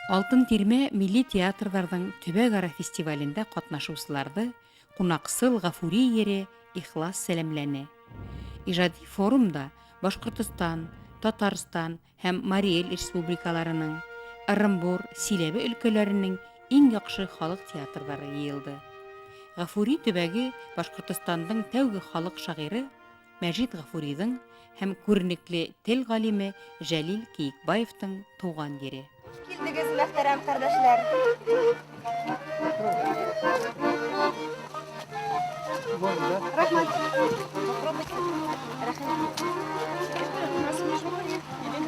Алтын тирмә милли театрҙарҙың төбәк-ара фестивалендә ҡатнашыусыларҙы ҡунаҡсыл Ғафури ере ихлас сәләмләне. Ижади форумда Башҡортостан, Татарстан һәм Марий Эл республикаларының, Ырымбур, Силәбе өлкәләренең иң яҡшы халыҡ театрҙары йыйылды. Ғафури төбәге Башҡортостандың тәүге халыҡ шағиры Мәжит Ғафурийҙың һәм күренекле тел ғалиме Жәлил Кейекбаевтың тыуған ере. Килдегез, мөхтәрәм кардәшләр. Рахмат.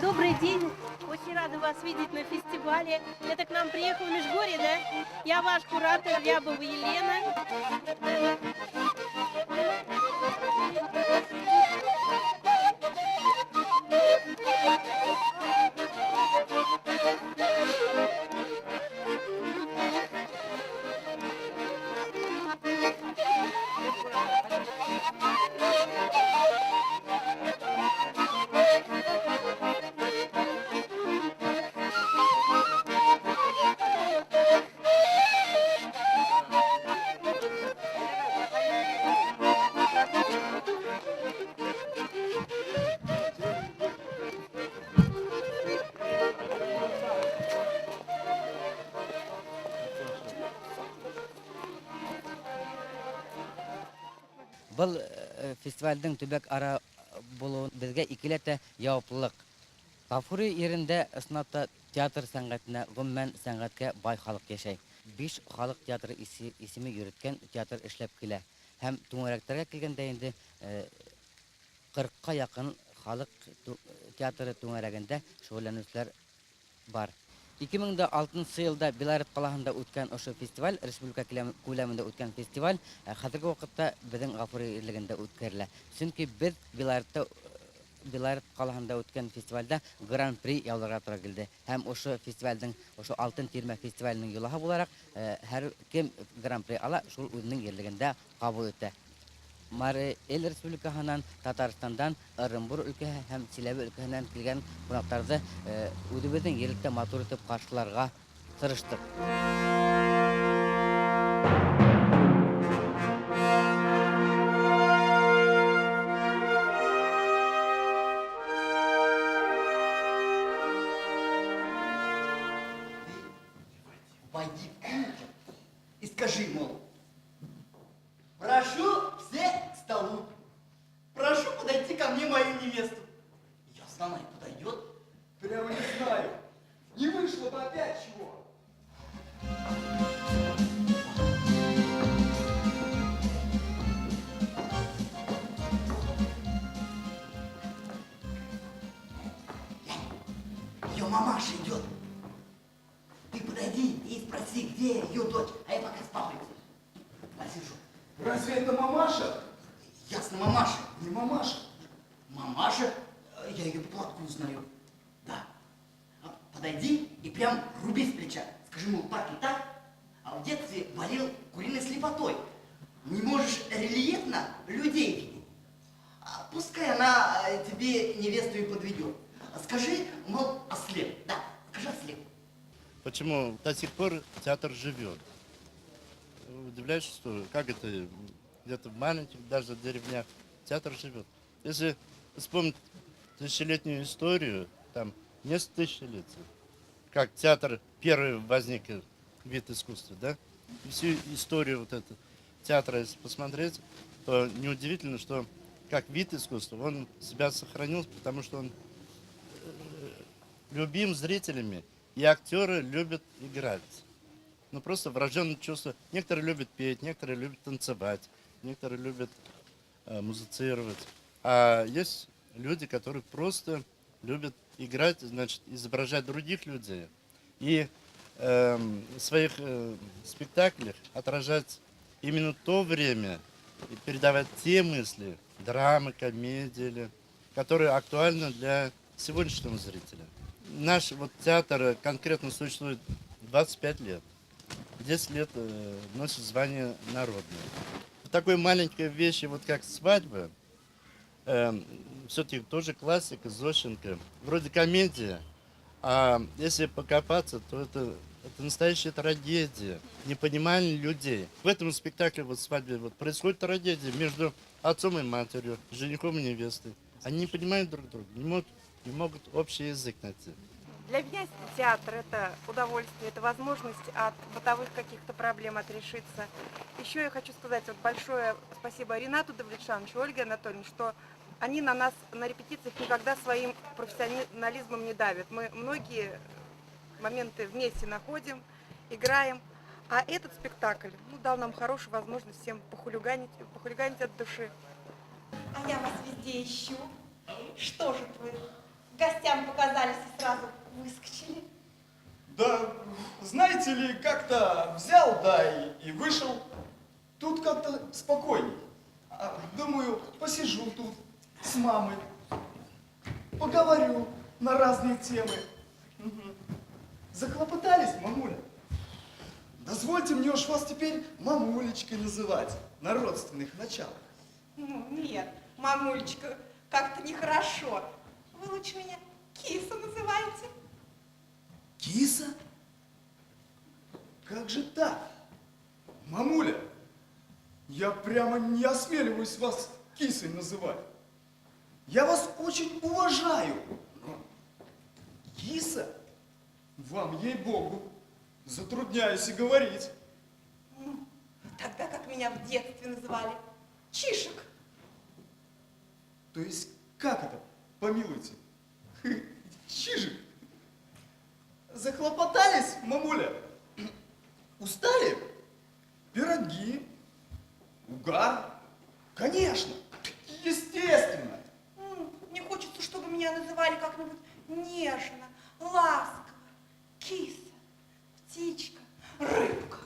Добрый день. Очень рада вас видеть на фестивале. Это к нам приехал Межгорье, да? Я ваш куратор Рябова Елена. Бұл фестивальдің төбәк ара болуын бізге икеләтә яуаплылык. Ғафури ерінде ысынапта театр сәнгатенә, гомумән сәнгатькә бай халык яшәй. 5 халык театры исеме йөрөткән театр эшләп килә. Һәм түңәрәкләргә килгәндә инде 40-ка якын халык театры түңәрәгендә шөгыльләнүчеләр бар. 2006 елда Белорет калаһында үткән ошо фестиваль, республика күләмендә үткән фестиваль, хәзерге вакытта безнең Ғафури ирлегендә үткәрелә. Чөнки без Белорет калаһында үткән фестивальдә гран-при яуларга туры килде. Һәм ошо фестивальдең, ошо Алтын тирмә фестиваленең юлаһы буларак, һәр кем гран-при ала, шул үзенең ирлегендә кабул итә. Марий Эл республикаһынан, Татарстандан, Ырымбур өлкәһе һәм Силәбе өлкәһеннән килгән кунакларны үзебезнең ерлектә матур итеп каршыларга тырыштык. Пойди в кухню и скажи, мол, прошу все к столу. Прошу подойти ко мне мою невесту. Ясно, она и подойдет. Прямо не знаю. Не вышло бы опять чего. Ее мамаша идет. Ты подойди и спроси, где ее дочь, а я пока с папой посижу. Разве это мамаша? Ясно, мамаша. Не мамаша. Мамаша? Я ее по платку узнаю. Да. Подойди и прям руби с плеча. Скажи, мол, так и так, а в детстве болел куриной слепотой. Не можешь рельефно людей видеть. Пускай она тебе невесту и подведет. Скажи, мол, ослеп. Да, скажи ослеп. Почему до сих пор театр живет? Удивляюсь, что как это где-то в маленьких, даже деревнях, театр живет. Если вспомнить тысячелетнюю историю, там несколько тысячелетий, как театр первый возник вид искусства, да? И всю историю вот этого театра, если посмотреть, то неудивительно, что как вид искусства он себя сохранил, потому что он любим зрителями, и актеры любят играть. Ну, просто врожденное чувство. Некоторые любят петь, некоторые любят танцевать, некоторые любят музицировать. А есть люди, которые просто любят играть, значит, изображать других людей. И в своих спектаклях отражать именно то время и передавать те мысли, драмы, комедии, которые актуальны для сегодняшнего зрителя. Наш вот театр конкретно существует 25 лет. 10 лет носит звание народное. В такой маленькой вещи, вот как свадьба, все-таки тоже классика, Зощенко, вроде комедия, А если покопаться, то это настоящая трагедия. Непонимание людей. В этом спектакле вот свадьбе вот происходит трагедия между отцом и матерью, женихом и невестой. Они не понимают друг друга, не могут общий язык найти. Для меня театр – это удовольствие, это возможность от бытовых каких-то проблем отрешиться. Еще я хочу сказать вот большое спасибо Ринату Давлетшановичу, Ольге Анатольевне, что они на нас на репетициях никогда своим профессионализмом не давят. Мы многие моменты вместе находим, играем. А этот спектакль дал нам хорошую возможность всем похулиганить от души. А я вас везде ищу. Что же вы гостям показались и сразу выскочили? Да, знаете ли, как-то взял, да, и вышел. Тут как-то спокойней. Думаю, посижу тут с мамой, поговорю на разные темы. Мгм. Захлопотались, мамуля? Дозвольте мне уж вас теперь мамулечкой называть на родственных началах. Ну, нет, мамулечка, как-то нехорошо. Вы лучше меня киса называете. Киса? Как же так? Мамуля, я прямо не осмеливаюсь вас кисой называть. Я вас очень уважаю. Но киса? Вам, ей-богу, затрудняюсь и говорить. Ну, тогда как меня в детстве называли. Чишек. То есть, как это? Помилуйте. Чижик. Захлопотались, мамуля? Устали? Пироги? Угар? Конечно. Естественно. Мне хочется, чтобы меня называли как-нибудь нежно, ласково. Киса, птичка, рыбка.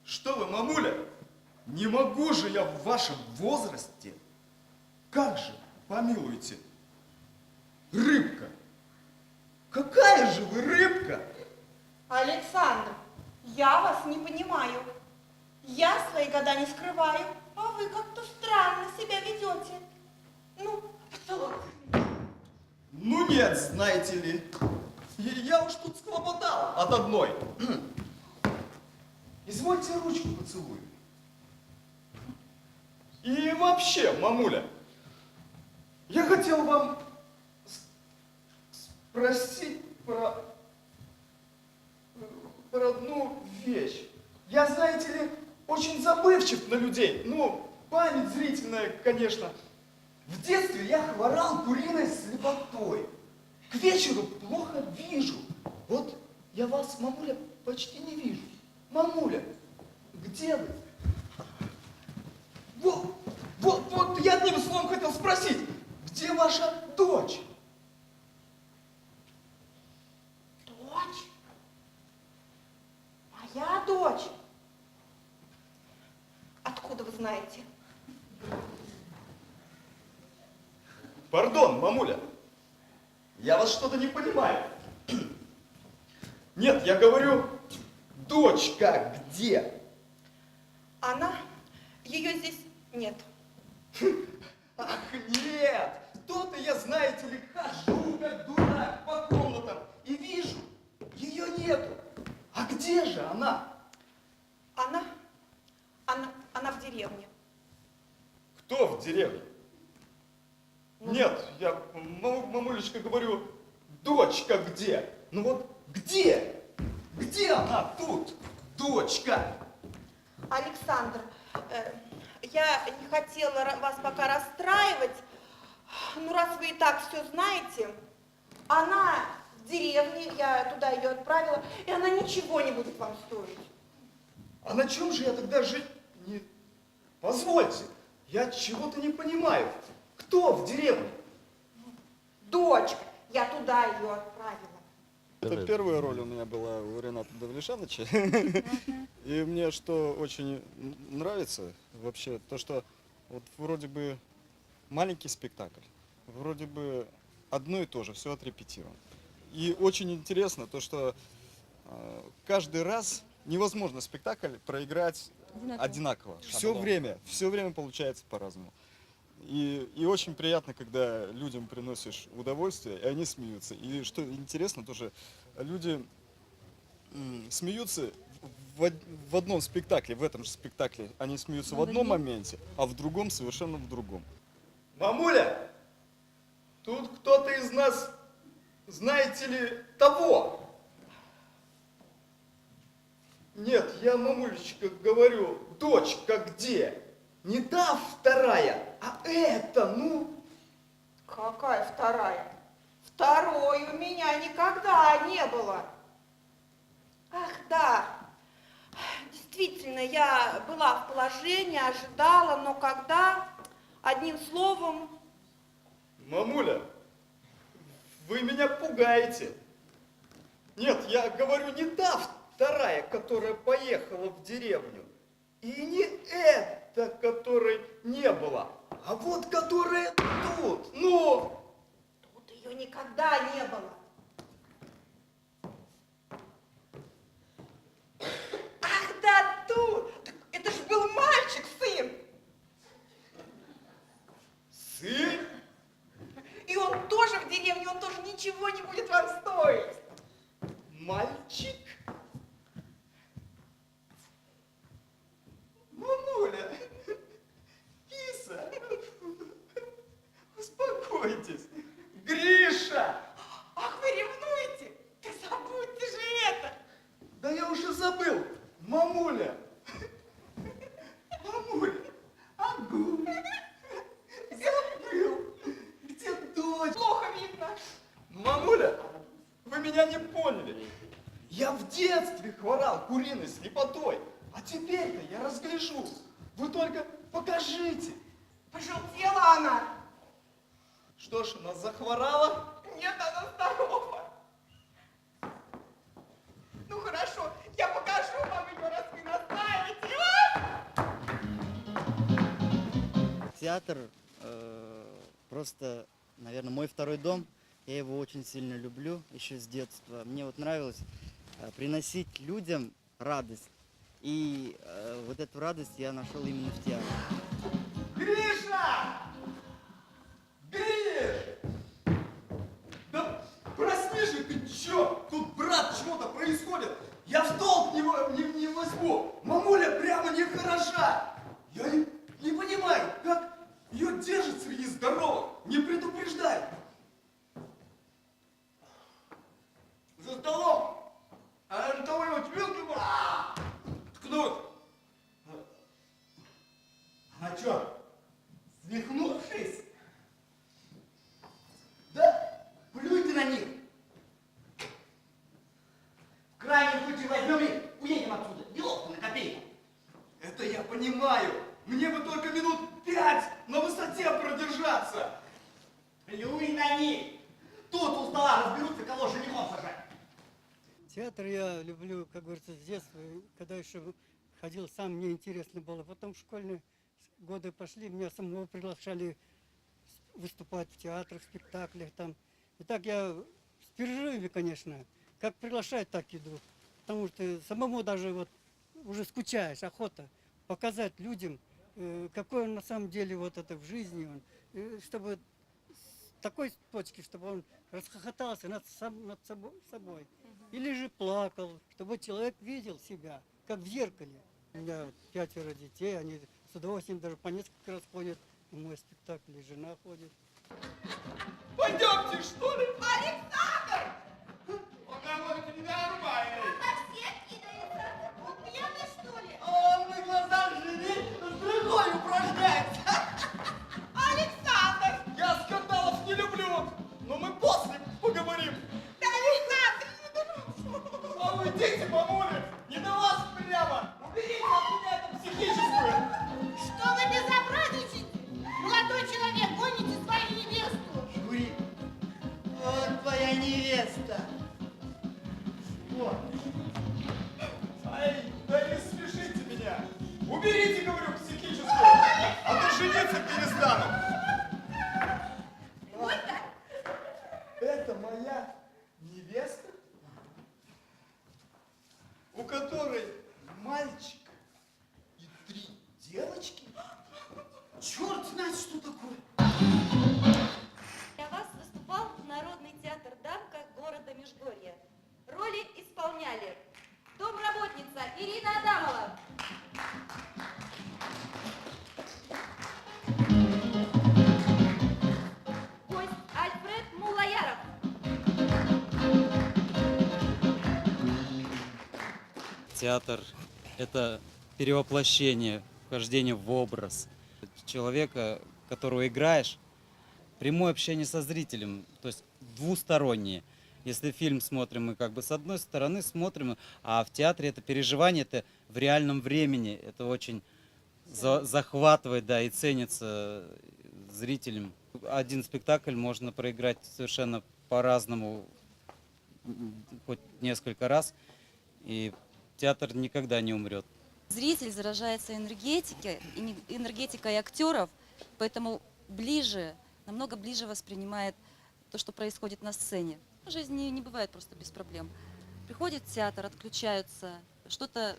Что вы, мамуля? Не могу же я в вашем возрасте. Как же, помилуйте, рыбка? Какая же вы рыбка? Александр, я вас не понимаю. Я свои года не скрываю, а вы как-то странно себя ведете. Ну, поцелуйте. Ну нет, знаете ли, я уж тут схлопотал от одной. Извольте ручку поцелую. И вообще, мамуля, я хотел вам спросить про одну вещь. Я, знаете ли, очень забывчив на людей. Ну, память зрительная, конечно. В детстве я хворал куриной слепотой. К вечеру плохо вижу. Вот я вас, мамуля, почти не вижу. Мамуля, где вы? Вот, я одним словом хотел спросить, где ваша дочь? Дочь? Моя дочь? Откуда вы знаете? Пардон, мамуля, я вас что-то не понимаю. Нет, я говорю, дочка где? Она? Ее здесь нет. Ах, нет! То-то я, знаете ли, хожу, как дурак, по комнатам и вижу, ее нету. А где же она? Она в деревне. Кто в деревне? Нет, я, мамулечка, говорю, дочка где? Ну вот где? Где она тут, дочка? Александр, я не хотела вас пока расстраивать, ну раз вы и так все знаете, она в деревне, я туда ее отправила, и она ничего не будет вам стоить. А на чем же я тогда жить не... Позвольте, я чего-то не понимаю. Кто в деревне? Дочка, я туда ее отправила. Это первая роль у меня была у Рената Давлетшановича. И мне что очень нравится вообще, то что вот вроде бы маленький спектакль, вроде бы одно и то же, все отрепетировано. И очень интересно то, что каждый раз невозможно спектакль проиграть одинаково. Все время получается по-разному. И очень приятно, когда людям приносишь удовольствие, и они смеются. И что интересно, тоже люди смеются в одном спектакле, в этом же спектакле. Они смеются в одном моменте, а в другом совершенно в другом. Мамуля, тут кто-то из нас, знаете ли, того. Нет, я, мамулечка, говорю, дочка где? Не та вторая, а эта, ну. Какая вторая? Второй у меня никогда не было. Ах, да. Действительно, я была в положении, ожидала, но когда, одним словом... Мамуля, вы меня пугаете. Нет, я говорю, не та вторая, которая поехала в деревню. И не эта, которой не было, а вот которая тут, ну. Тут ее никогда не было. Ах, да тут! Так это же был мальчик, сын. Сын? И он тоже в деревне, он тоже ничего не будет вам стоить. Мальчик? Мамуля, киса, успокойтесь. Гриша! Ах, вы ревнуете? Да забудьте же это. Да я уже забыл. Мамуля. Мамуля. Агу. Забыл. Где дочь? Плохо видно. Мамуля, вы меня не поняли. Я в детстве хворал куриной слепотой. А теперь-то я разгляжу. Вы только покажите. Пожелтела она. Что ж, она захворала? Нет, она здорова. Ну хорошо, я покажу вам ее, раз вы настаиваете. Театр просто, наверное, мой второй дом. Я его очень сильно люблю еще с детства. Мне вот нравилось приносить людям радость. И вот эту радость я нашел именно в театре. Гриша! Гриш! Да проснись же ты, чё? Тут, брат, чего-то происходит. Я в толк не возьму. Мамуля прямо нехороша. Я не понимаю, как ее держит среди здоровых. Не предупреждает. За столом. А кого-нибудь вилки ткнуть. А чё, свихнувшись? Да плюйте на них. В крайнем случае возьмем их, уедем отсюда. Делов-то на копейку. Это я понимаю. Мне бы только минут 5 на высоте продержаться. Плюй на них. Тут у стола разберутся, кого женихом сажать. Театр я люблю, как говорится, с детства. Когда еще ходил сам, мне интересно было. Потом в школьные годы пошли, меня самого приглашали выступать в театрах, в спектаклях там. И так я с перерывами, конечно, как приглашают, так иду. Потому что самому даже вот уже скучаешь, охота показать людям, какой он на самом деле вот это в жизни, он, чтобы с такой точки, чтобы он расхохотался над собой. Или же плакал, чтобы человек видел себя, как в зеркале. У меня 5 детей, они с удовольствием даже по несколько раз ходят на мой спектакль, и жена ходит. Пойдемте, что ли? Александр! Он какой-то ненормальный. На всех кидается. Он пьяный, что ли? Он на глазах жены с другой упражняется. Александр! Я скандалов не люблю, но мы после поговорим. Да, Александр! А вы идите, мамуля, не до вас прямо. Уберите от меня эту психическую. Что вы безобразничаете? Молодой человек, гоните свою невесту. Жури, вот твоя невеста. Вот. Ай, да не смешите меня. Уберите, говорю, психическую, а то жениться перестану. Это моя невеста, у которой мальчик и 3 девочки. Черт знает, что такое. театр – это перевоплощение, вхождение в образ человека, которого играешь, прямое общение со зрителем, то есть двустороннее. Если фильм смотрим, мы как бы с одной стороны смотрим, а в театре это переживание, это в реальном времени, это очень захватывает, да, и ценится зрителям. Один спектакль можно проиграть совершенно по-разному, хоть несколько раз, и театр никогда не умрет. Зритель заражается энергетикой актеров, поэтому намного ближе воспринимает то, что происходит на сцене. Жизнь не бывает просто без проблем. Приходят в театр, отключаются, что-то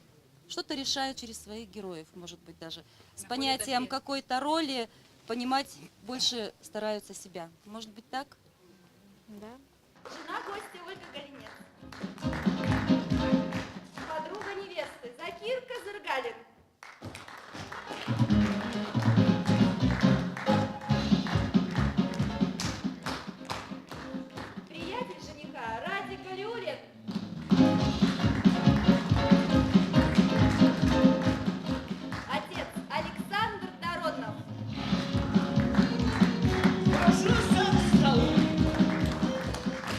решают через своих героев, может быть, даже. С понятием какой-то роли понимать больше стараются себя. Может быть, так? Да. Жена гостя Ольга Галинец. Подруга невесты Закирка Зыргалин. Приятель жениха Радик Галиулин. Отец Александр Дороднов.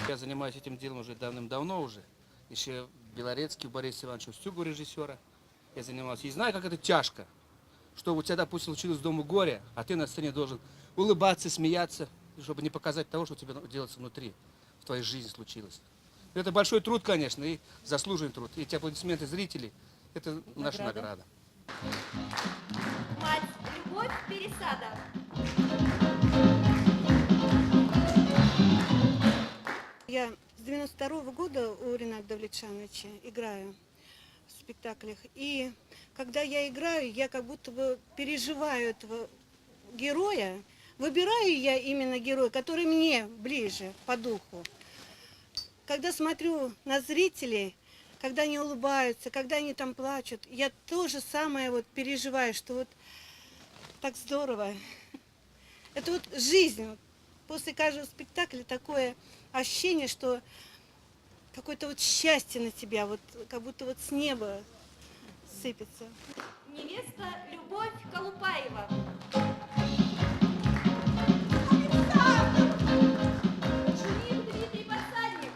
Я занимаюсь этим делом уже давным-давно уже. Еще в Белорецке у Бориса Ивановича Устюгова, режиссера. Я занимался. И знаю, как это тяжко. Что у тебя, допустим, случилось дома горе, а ты на сцене должен улыбаться, смеяться, чтобы не показать того, что у тебя делается внутри, в твоей жизни случилось. Это большой труд, конечно, и заслуженный труд. И эти аплодисменты зрителей – это наша награда. Мать Любовь Пересада. Я с 92-го года у Рената Давлетшановича играю в спектаклях. И когда я играю, я как будто бы переживаю этого героя. Выбираю я именно героя, который мне ближе по духу. Когда смотрю на зрителей, когда они улыбаются, когда они там плачут, я то же самое вот переживаю, что вот так здорово. Это вот жизнь. После каждого спектакля такое ощущение, что какое-то вот счастье на тебя, вот как будто вот с неба сыпется. Невеста Любовь Колупаева. Жених Дмитрий Посадник.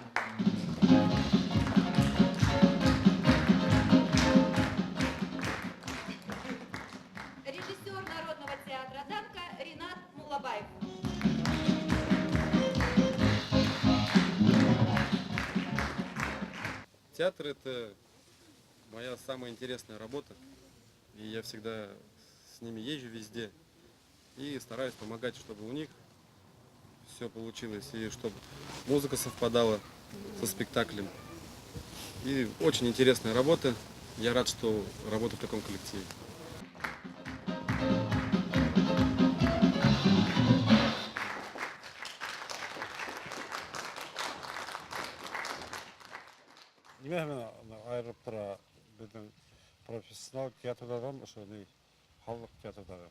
Режиссер Народного театра Данка Ринат Мулабаев. Театр – это моя самая интересная работа, и я всегда с ними езжу везде и стараюсь помогать, чтобы у них все получилось, и чтобы музыка совпадала со спектаклем. И очень интересная работа, я рад, что работаю в таком коллективе. Немен айырып тұра біздің профессионал театрдан ошо халық театрдағы.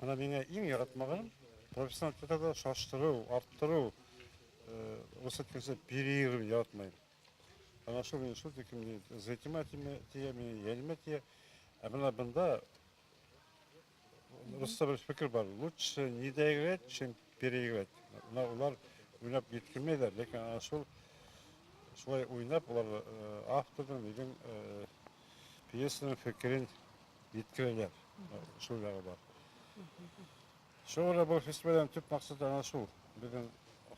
Ана мене ең яратмағаным профессионал театрда шаштыру, арттыру, осы еткенсе перейірім яратмайм. Ана шо мен шо декім зетима тие, мен еліме тие. Мына бұнда Русса бір пікір бар. Лучше не доиграть, чем переиграть. Олар ойнап жеткілмейді, лекен ана шол шулай ойнап, олар автордың деген пьесаның фикірін жеткірелер. Шул жағы бар. Шоура бұл фестивальдің түп мақсаты ана шул. Біздің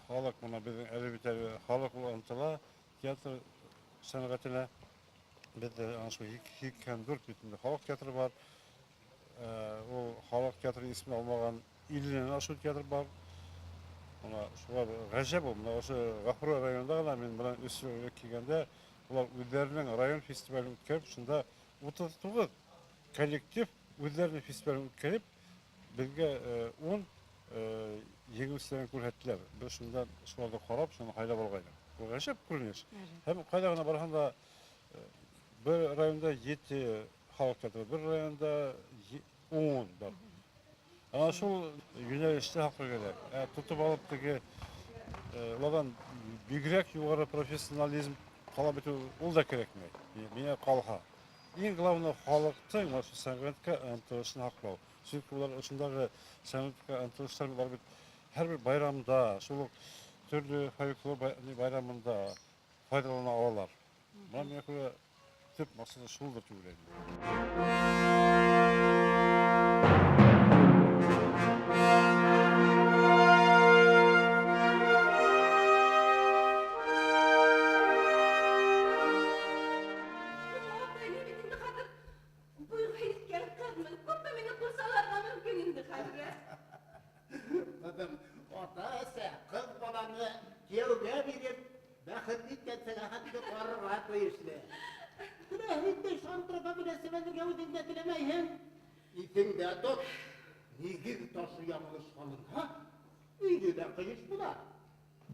халық, мұна біздің әлеуметтері халық ұмтыла, театр сәнғатына бізде ана шул хиккандурт бітінде халық театры бар. Ол халық театры есімін алмаған илінен ашу театр бар. Шулар ғажап ол. Осы Ғафури районында ғана мен бұдан өсіп келгенде олар өздерінің район фестивалін өткеріп, шында 39 коллектив өздерінің фестивалін өткеріп, бізге 10 еңістерін көрсеттілер. Біз шындан шуларды қарап, шыны қайда болғайды. Ол ғажап көрінеш. Hem қайда ғана барғанда бір районда 7 халық театры, бір районда 10 бар. Ана шул юнәлеште хақы келер. Тұтып алып теге оладан бигрәк югары профессионализм қала біту ол да керек мені қалға. Ең главное халықтың осы сәнғатқа ынтысын ақлау. Çünkü олар осындағы сәнғатқа ынтылыстар бар бит әрбір байрамда, сол түрлі фольклор байрамында пайдалана алалар. Мен көре түп мақсаты сол деп ойлаймын.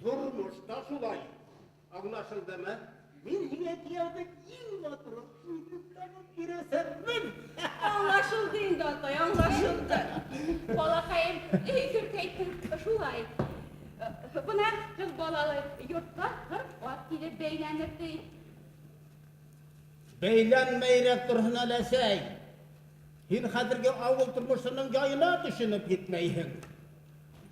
Durmuşta sulay. Anlaşıldı mı? Min hiyetiyardık in oturup Anlaşıldı indi atay, anlaşıldı. Balakayım, Türkiye şulay. Buna kız balalı yurtlar at gidip beylenirdi. Beylenmeyerek durhun alesey. Hin hadirge avul turmuşunun yayına düşünüp gitmeyin.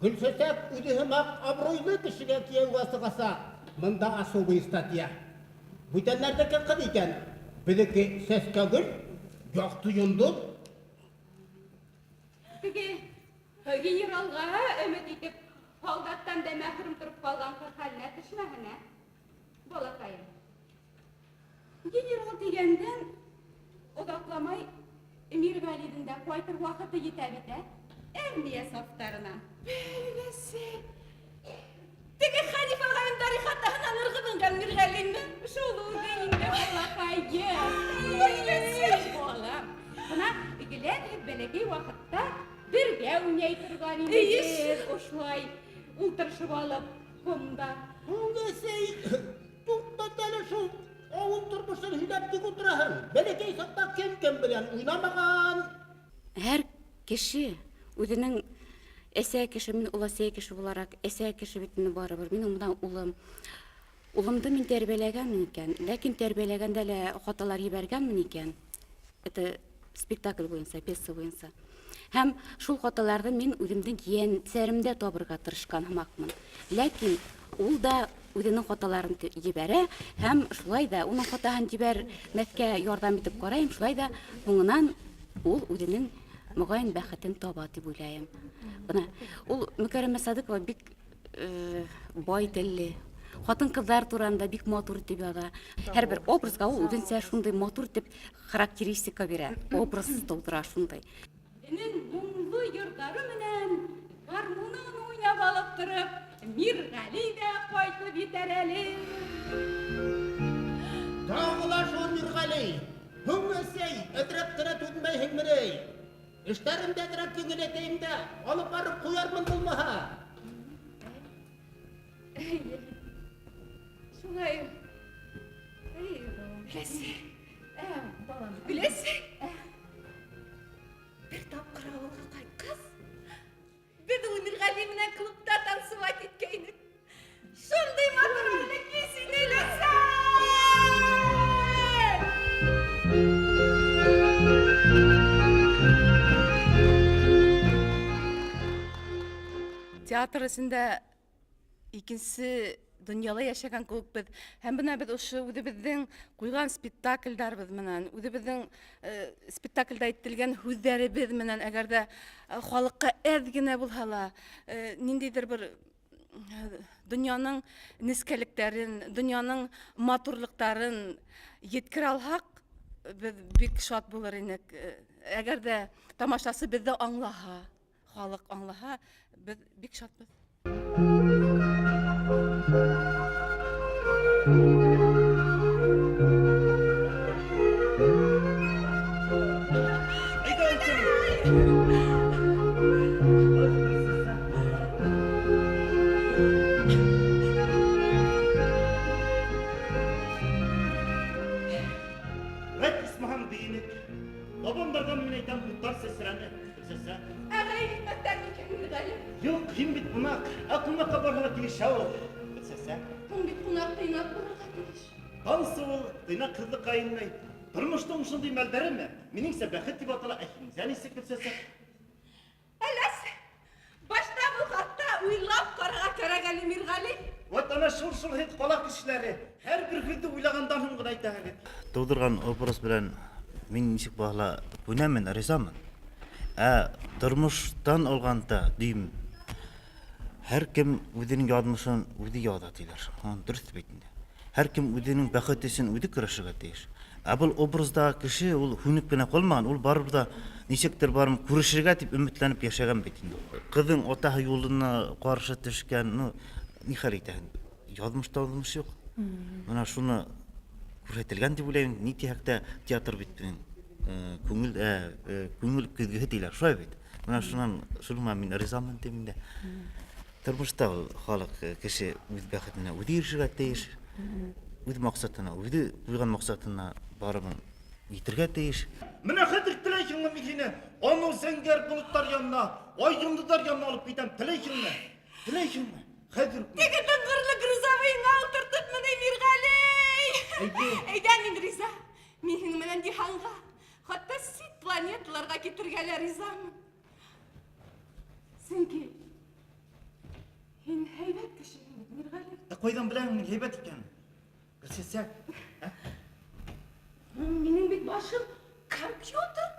Gülsesek üdühümak abroylu kişiye kiyevası kasa. Mında asubu istatya. Bütenlerdeki kız iken. Biliki seske gül. Yok duyundu. Peki, generalga ümit edip Paldattan da mahrum durup kalgan kız haline düşmehine. Balakayım. General degenden odaklamay Mirgali'nin de koytur vakıtı yeterli emniye saftarına. Böylesi. Teki Hanif ağayım tarikatlarından ırgıdıngan Mirgali'nin şolu deyinde balakayım. Böylesi. Oğlum, buna gilen hep belegi vakitte birge oynaytırgan indidir, oşlay, ultırışıp alıp kumda. Böylesi. Tuttu deli şu. Oğul turmuşsun hidaptik oturahın. Belki sattak kim bilen oynamagan. Her kişi özünün эсэ киши, мен уласай киши olarak эсэ киши битini барыбыр. Мен умдан улымды мен тәрбиеләгәнмен икән, ләкин тәрбиеләгәндә лә хаталар ебәргәнмен икән. Это спектакль буенча, пьеса буенча. Һәм шул хаталарны мен үземнең киянсәремдә табырга тырышкан һымакмын. Ләкин ул да үзенең хаталарын ебәрә һәм шулай да уның хатаһын җибәрмәскә ярдәм итеп карайм. Шулай да соңыннан ул үзенең мөгаен бәхетен таба дип уйлайм. Бuna ул Мөкәррәмә Садыкова бик бай телле. Хатын-кызлар турында бик матур дип яза. Һәрбер образга ул үзенчә шундый матур дип характеристика бирә. Образ тудыра шундый. Менин моңлы йырдары менән гармунын уйнап алып торып, Миргали дә кайтып җитәр әле. Дагыла шул Миргали. Һөммәсәй, әтрәп кенә түнмәйһеңмени? İşlerimde direkt günületeyim de alıp varıp koyarmın bulmaha. Şulay. Bilesi. Bilesi. Bir tapkır avulga kay kız. Bir de Mirgali menen klubda tansuvat etkeydik. Şunday matır öyle kesin eylesen. Театр исендә икенче дөньяда яшәгән кебек без һәм менә без ошо үзебезнең куйган спектакльләрбез менән, үзебезнең спектакльдә әйтелгән һүзләребез менән әгәр дә халыкка әз генә булса ла, ниндидер бер дөньяның нескәлектәрен, дөньяның матурлыктарын yetkir алһак, без бик шат булыр идек. Әгәр дә тамашасы безне аңлаһа, халык аңлаһа, biz bik şatmız. Vet ismaham değilik. Babamlardan mineyden kurtar seslerini. Sesler. Yok, kim bit bunak? Aklıma kabar hava tili şav. Sesler. Kim bit bunak teynak bunak teliş. Kansı ol, dina kızlı kayınlay. Durmuştun uşunday мәлдәрі ме? Меніңсе бәхет деп атала әкім. Зәне секірсесі. Әләс, башта бұл хатта уйлап қарға көрәгәлі Мирғали. Вот ана шул хет қолақ кішілері. Әр бір күнді ойлағандан ғын айта әгет. Тудырған образ белән мин ничек бахла күнәмен, ризамын. Тормыштан алганда дим, һәр кем үзенең ядмышын үзе яда диләр. Дөрес бит инде. Һәр кем үзенең бәхетен үзе көрәшергә тиеш. Бұл образда кеше ул хүнеп кенә калмаган, ул барып да ничектер барым күрешергә дип өметләнеп яшәгән бит инде. Кызың атаһы юлына каршы төшкән, ну ни хәл итәһең? Язмышта язмыш юк. Менә шуны күрсәтелгән дип уйлыйм. Ни тиһәктә театр бит күңел көзгә диләр, шулай бит. Менә шуңа мин ризамын дип инде. Тормышта халык кеше үз бәхетенә үзе ирешергә тиеш. Үз максатына, үзе куйган максатына барымын итергә тиеш. Менә хәзер теләйсеңме мин аны зәңгәр болыттар янына, ай йондызлар янына алып китәм, теләйсеңме? Теләйсеңме? Хәзер Теге дыңгырлы грузовыйңа утыртып менә Мирғали. Әйдә мин риза. Мин һинең менән диһанга, хәтта сит планеталарга китергә лә ризамын. Сөнки һин һәйбәт кеше Мирғали. Кайдан беләң мин һәйбәт икән? Гөлсәсәк. Минең бит башым компьютер.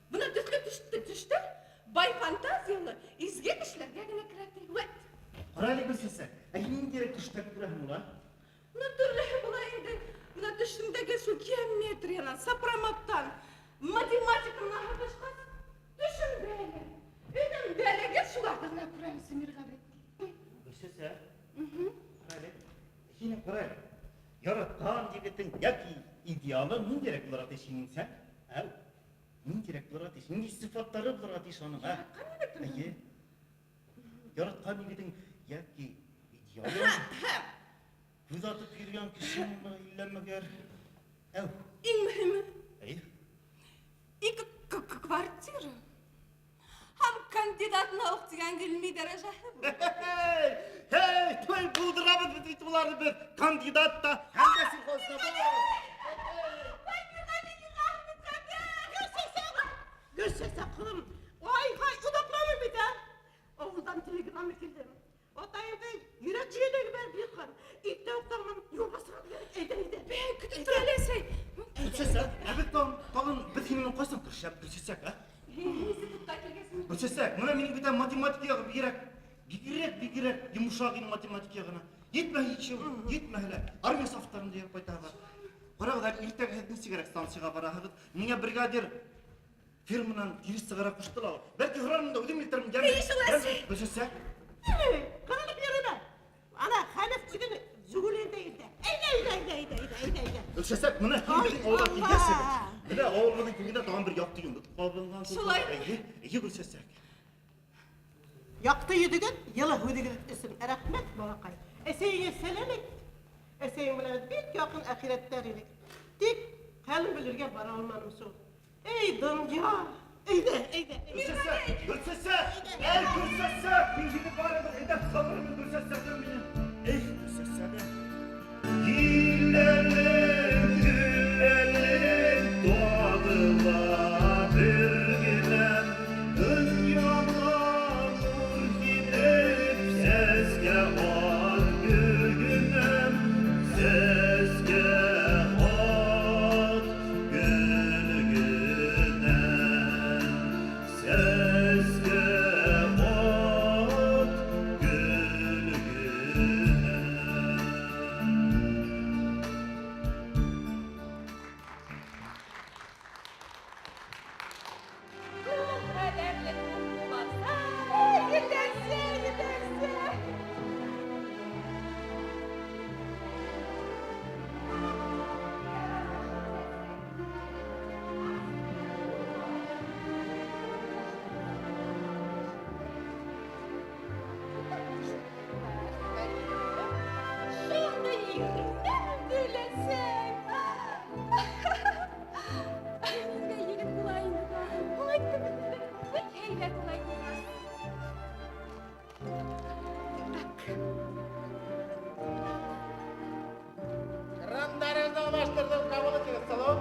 Бuna düştü. Bay fantazyalı, izge kişilerge gene kreatif. Qarali Gülsəsək. Nin gerek düştə күрәһең ула? Natürlühü була инде. Бuna düştümdəki şu geometriyadan, сопроматтан, математикамнан башка düşün бәле. Өйдән бәлеге шулардан күрәмсез Мирғали. Gülsəsək. Qarali. Һин qarali. Яраткан егетең яки идеалы нин керек буларга тешинең сән? Нин керек буларга теш? Нинди сыйфаттары буларга теш аның, Әйе. Яраткан егетең яки идеалы. Күз атып килгән кешең илләмәгәр. Иң мөһиме. Әйе. Ике квартира. Һәм кандидат наук дигән гыйльми дәрәҗәһе бу. Hey, toy buldurabız biz bunları bir kandidat da hem de sifosuna Görsesek kızım. Vay udaklanır bir de. Oğuldan telegram ekildim. O dayıda yürekçiye de ben bir kan. İlk de oktamam yuvasına bir eyde. Ben kütüp trelesey. Gülsesek, evet tamam biz seninle koysan kırışap Gülsesek ha? Gülsesek, buna benim bir de matematik yağı bir gerek yumuşak matematik yağına. Yetme hiç yok, yetme hele. Armiya saflarında yer koytağı var. Orada ilk hep sigaret stansiyaga barahıdı. Mine brigadir firmadan giriş sigara kuştular. Belki hıranında ödüm ilterim gelmedi. Gülsesek. Kanalık yerine. Ana hanef çıkını zugulun değil de. Eyde. Gülsesek, mine hindinin oğlan giderse. Bir de oğlanın köyünde daha bir yaktı yundu. Şolay. İyi Gülsesek. Yaktı yedigen, yılı hüdigen isim Erahmet Boğakay. Eseğine selemek. Eseğin bilen bir yakın ahiretlerine. Dik, kalın bilirge bana olmanım son. Ey dünya! Eyde! Gülsesek! Gülsesek! Bilgini bağırdı, edep sabrını Gülsesek'ten bilin. Ey Gülsesek! Güllerim doğadılar bir giden dünyama nur gidip seske var gülgünem seske var gülgünem seske var gülgünem Егерден кабыл етіңіз, салам.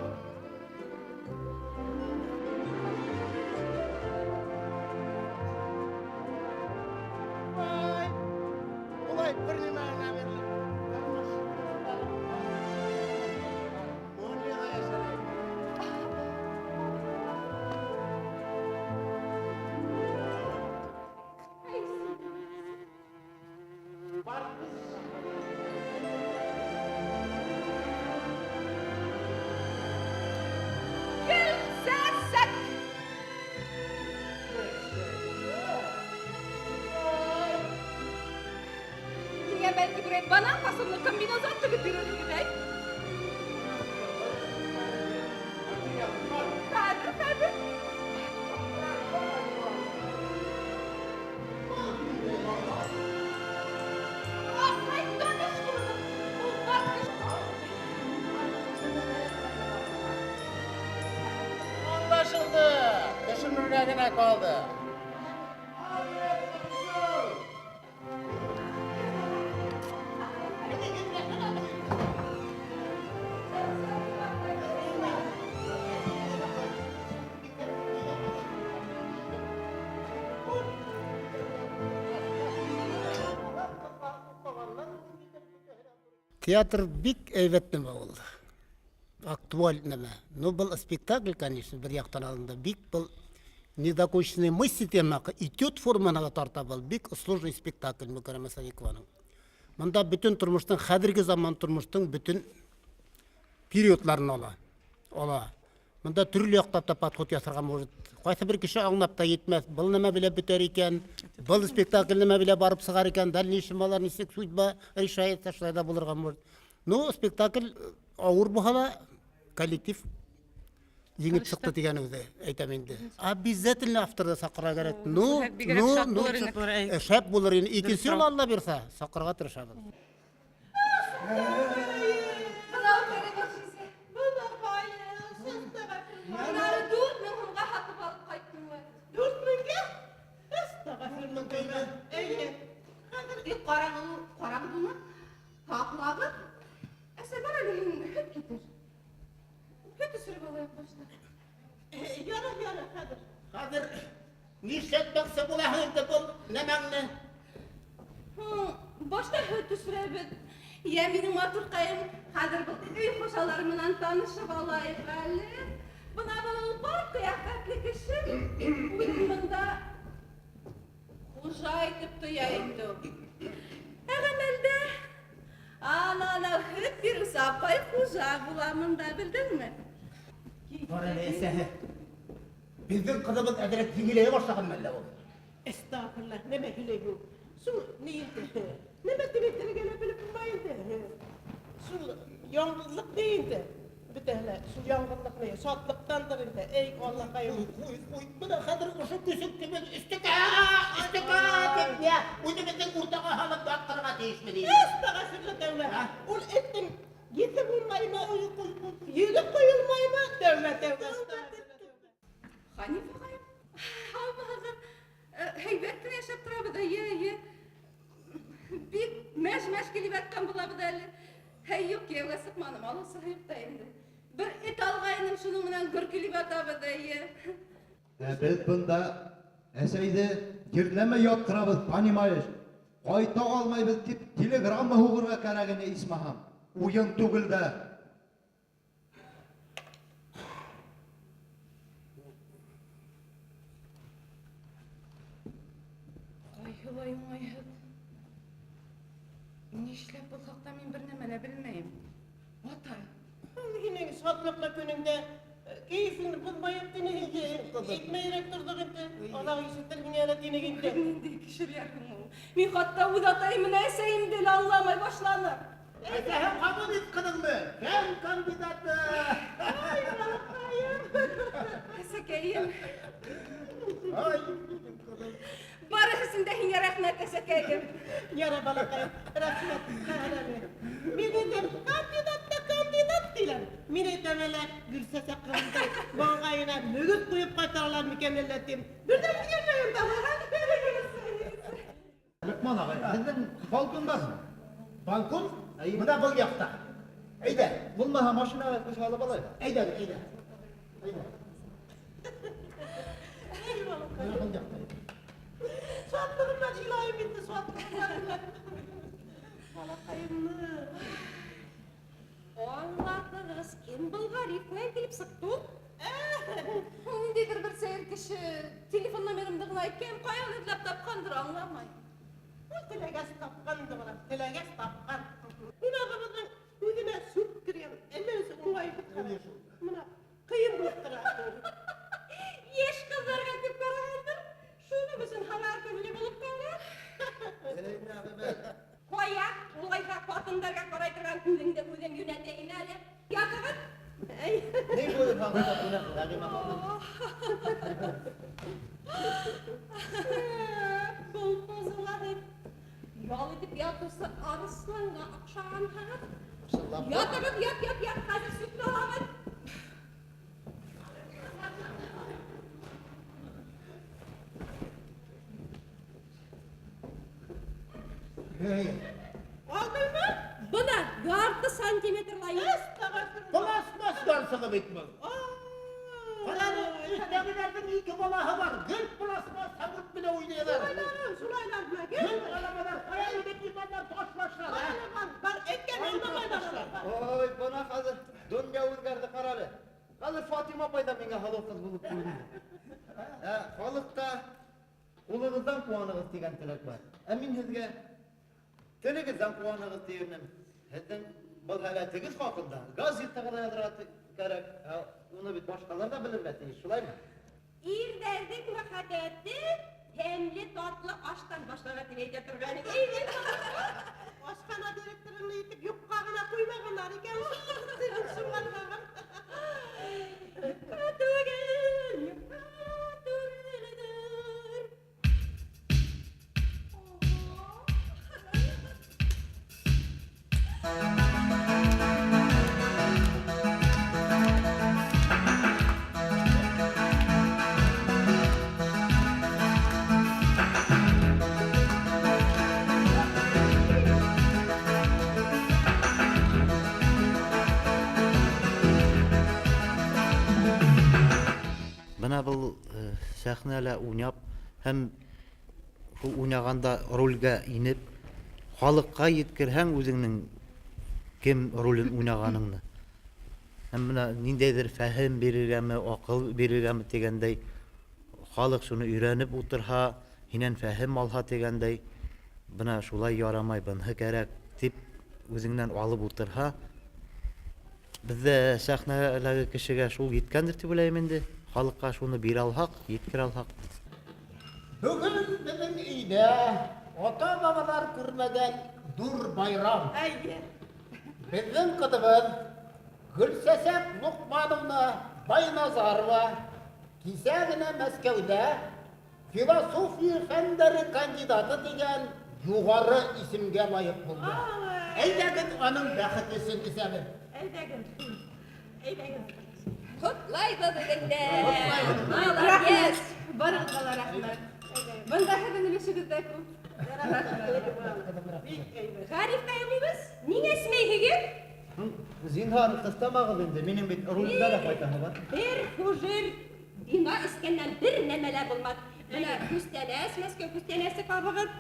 Vay, olay bir nimeğine verilir. Muhliye yaşarım. Var kız. Gülsesek. Niye belki buraya bana fasonlu kombinozat da götürür gibi? Tabii. Anlaşıldı. Düşünürlerine kaldı. Театр бик әйбәт нәмә ул. Актуаль нәмә. Ну, был спектакль, конечно, бер яктан алганда бик был недоконченный мысль тема, этюд формасына тарта был. Бик сложный спектакль, Мөкәррәм Асаникованың. Монда бүтән тормыштың, хәзерге заман тормыштың бүтән периодларын ала. Монда төрле яктап подход ясарга может. Кайсы бер кеше аңлап та йетмәс. Был нәмә белән бетәр икән, был спектакль нәмә белән барып сыгар икән, дальнейшем алар нисек судьба решается, шулай да булырга может. Ну, спектакль авыр булса, коллектив еңеп чыкты дигән үзе әйтәм инде. Обязательно авторда сакырга кирәк. Ну, шәп булыр инде. Икенче ел Алла бирсә, сакырга тырышабыз. Қараңғы тақлағы әсәбар әлемін хөт кетір. Хөт үсіріп алайық башта. Яра, хәзер. Хәзер нишләтмәкче булаһың инде бу нәмәңне? Башта хөт үсірәбез. Я минем матуркайым хәзер бұл үй хошалары менән танышып алайық әле. Бына бұл бар кыяфәтле кеше. Уйнымында хужа итеп тоя инде. Әгәмәлдә ана хөт бирү сапай хужа буламында белдеңме? Бара әсәһе. Безнең кызыбыз әдәрәк җиңеләя башлаган мәллә ул. Estağfurullah, ne mehile bu? Su neydi? Ne metinetleri gene bilip bilmaydı. Su yalnızlık neydi? Bir tane su yalnızlık ne? Şatlıktandır indi. Ey Allah kayım. Bu da hazır uşu küsük gibi istika diye. Bunu bizden urtağa halıp baktırma değişmedi. Estağfurullah devlet. Ol ettim. Yetim olmayma, yürü koyulmayma devlet. Ханифа кайым? Албагы. Хәйбәттен яшәп торабыз да, Бик мәж килеп яткан булабыз әле. Юк, кияүгә сыкманым, алысы юк та инде. Бер эт алгайным, шуның менән гөр килеп ятабыз да, Biz bunda әсәйді кирләмә яттырабыз, понимаешь? Кайта алмайбыз дип телеграмма һугырга кирәгене исмаһам. Уен түгел дә. Ай, Нишләп бұл хакта мин бер нәмә дә белмәйм. Атай. Yine şatlıkla gününde keyfini bulmayıp dini etmeyerek durduk indi. Allah işittir yine dini gitti. Nindi kişilerim o. Min hatta udatayımın eseyim dili anlamaya başlanır. Hem kabul et kızımı. Ben kandidatı. Ay Allah'ım. Esəkəyim. Ay. Barısında hinə rəhmət esəkəyim. Yara balakayım. Rahmet. Mine de kandidat dilen. Mine demeler gülse saklandı. Bağayına mügüt koyup katarlar mükemmellettim. Birden mi gelmeyim daha? Lüqman ağay, sizin balkondasın. Balkon? Buna bu yakta. Әйдә, булмаһа машинаға күш алып алайык. Әйдә, әйдә. Әйдә. Suatlığımdan ilahim bitti, suatlığımdan. Balakayımlı. Oğlanlarınız kim Bulgarif koyan gelip sıktı? Nedir bir seyir kişi telefon numaramda gılayken koyan edilip tapkandır anlamayın. Bu telegas tapkandı bana, telegas tapkan. Buna kapatın, yüzüne süt kırıyorum. Ellerisin ulayı kıtkarıyor. Buna kıyım buluktırıyor. Yeş kızlarga tip karahandır. Şunu bizim halar körülü bulup kalır. Koyak, ulayga katınlarga karaytırgan külünde özüm yöneteyin hali. Yatırın. Ne buyur hanımefendi buna Rahime Hanım? Kol pozuladı. Yol edip yatırsa arıslanga akşam tanıp. Yatırın, yat, hazır sütlü olamın. Aldın mı? Buna 6 santimetre layı. Plasmas dansığı bitmez. Kalanı üsttekilerden iki balahı var. Gül plasmas sabut bile oynuyorlar. Sulaylar bile Gül alamalar, kaya ödep yıkanlar, toşlaşlar. Var etken anlamaylar. Oy, bana hazır dünya o'zgardi qarali. Hazır Fatima apaydan menga halol qiz bo'lib qo'ydi. Xalqda ulug'izdan quvonig'iz degan tilak bor. Men sizga tiligizdan quvonig'iz deyman. Sizdan bu holatigiz haqida gazetada yoziladi kerak. Uni bit boshqalar da bilmaydi, shulaymi? İrderdin ve kadeti temli tatlı aşktan başlamak neyce turganı. Aşkana direktörünü yitip yukkağına koymağınlar iken sizin sunmanlar. Bana bu sahneler oynayıp hem bu oynaganda rolga inip halkka yetkirhen özünün kim rolün oynaganını. Hem buna nindeydir fahim verirgemi, akıl verirgemi degendey halk şunu öğrenip oturha, hinen fahim alha degendey buna şulay yaramay bana gerek tip özünden alıp oturha. Bizde sahnelerge kişiге şul yetkendir dep oylayman endi. Halkka şunu bir alhaq, yetkir alhaq. Bugün bizim uyda ota babalar görmeden dur bayram. Bizim kızımız Gülsesek Lukmanovna Baynazarova Kisagina Moskvada filosofiya fenleri kandidatı degen yukarı isimge layık buldu. Eydegin onun baxıtlısın isemi. Eydegin. Kutlaydı dedekler. Молодец. Barın kala rahmet. Bunda hedin ilişkide kum. Garip kayımız. Niye esmeyhigi? Zinhar kıstamağız endi. Menin bit rolda da faydalı var. Bir hujur dina iskenden bir nemeler bulmak. Buna küstenes, Moskva küstenesi kabıgın.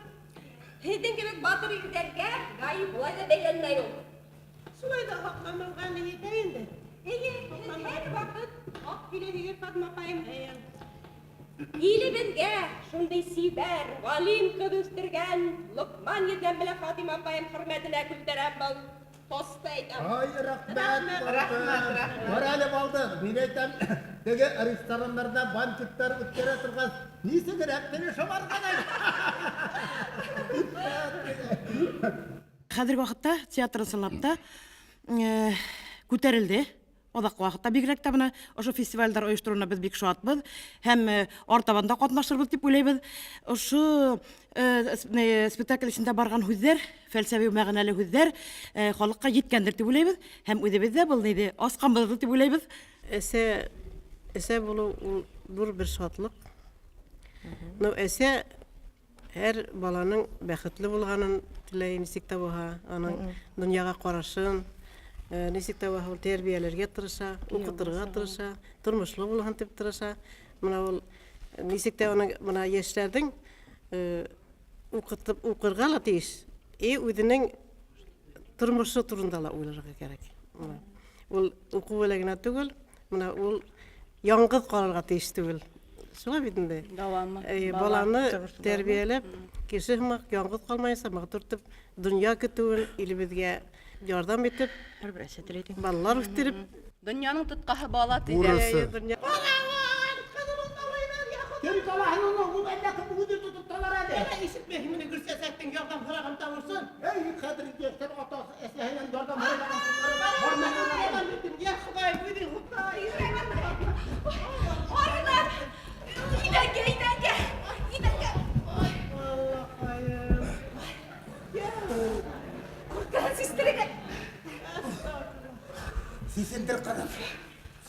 Hedin gibi batır yüklerge gayip olayda beğenme yok. Sulayda hakkımın kanı yeteyin de. Her vakit ak bile hüyür Fatma Kayım. İyiliğinge şunday siber, valim kıdüstürgen, Lukman yedden bile Fatima Kayım hürmetine külteren bol. Tostaydım. Ay rahmet. Morali baldı. Ben aytam dege restoranlarda banketler ötkere turgan nesi gerek tene şomar kadar. Қазіргі уақытта театр сынапта көтерілді. Одақ уақытта бигрәк та мына ошо фестивальдар оештыруына біз бик шатбыз. Һәм артабанда катнашырбыз дип уйлайбыз. Ошо спектакль ичинде барган һүзләр, фәлсәфи мәгънәле һүзләр халыкка җиткәндер дип уйлайбыз. Һәм үзебез дә бул ниде асканбыз дип уйлайбыз. Эсә булу ул зур бер шатлык. Ну эсә һәр баланың бәхетле булганын теләйм сикта буга, аның дөньяга карашын, Нисек тә ул тәрбияләргә тырыша, укытырга тырыша, тормышлы булһын дип тырыша. Менә ул нисек тә аның менә яшьләрнең укытып укырга ла тиеш. Үзенең тормышы турында ла уйларга кирәк. Ул уку белән түгел, менә ул яңгыз калырга тиеш түгел. Шулай бит инде. Дәвамы. Баланы тәрбияләп, кеше һымак яңгыз калмайса, матуртып, дөнья көтүен илебезгә ярдәм итеп, балалар үстереп, Дөньяның тоткаһы бала тиде. бурысы. Кем талаһын ул әллә кем үзе тотып талар әле. Ишетмәй мине күрсәтсәң ярдәм һораган тавышын. Эй, хәзер яшьтән атасы әсәһеннән ярдәм һораган кызлары. Я Худай, бүди Худай. Арынар! Идәнгә! Куркан сестрәгә! Сисендер кызым.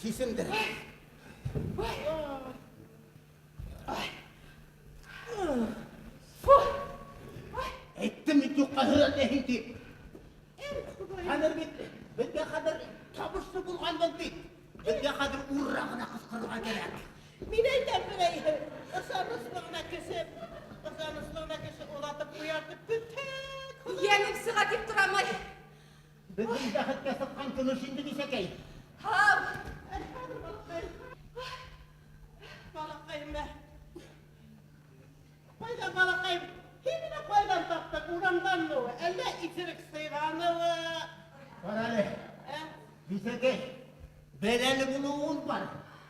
Сисендер. Әйттем бит юкка һөрәлдә инде. Хәзер бит безгә хәзер табышлы булганбыз бит. Безгә хәзер урра гына кыскырырга кирәк. Мин әйтәм беләйһе. Ысаныслыгына кеше улатып куяртып бөтәк. Янем сыга дип торамай. Безнең бәхеткә сыккан көмеш инде дисәкәй. Һау! Балакайым бә. Кайда балакайым? Кемне кайдан таптык? Урамданмы? Әллә итирек сыйганмы? Карале. Дисәкәй. Бәләле булуын бар.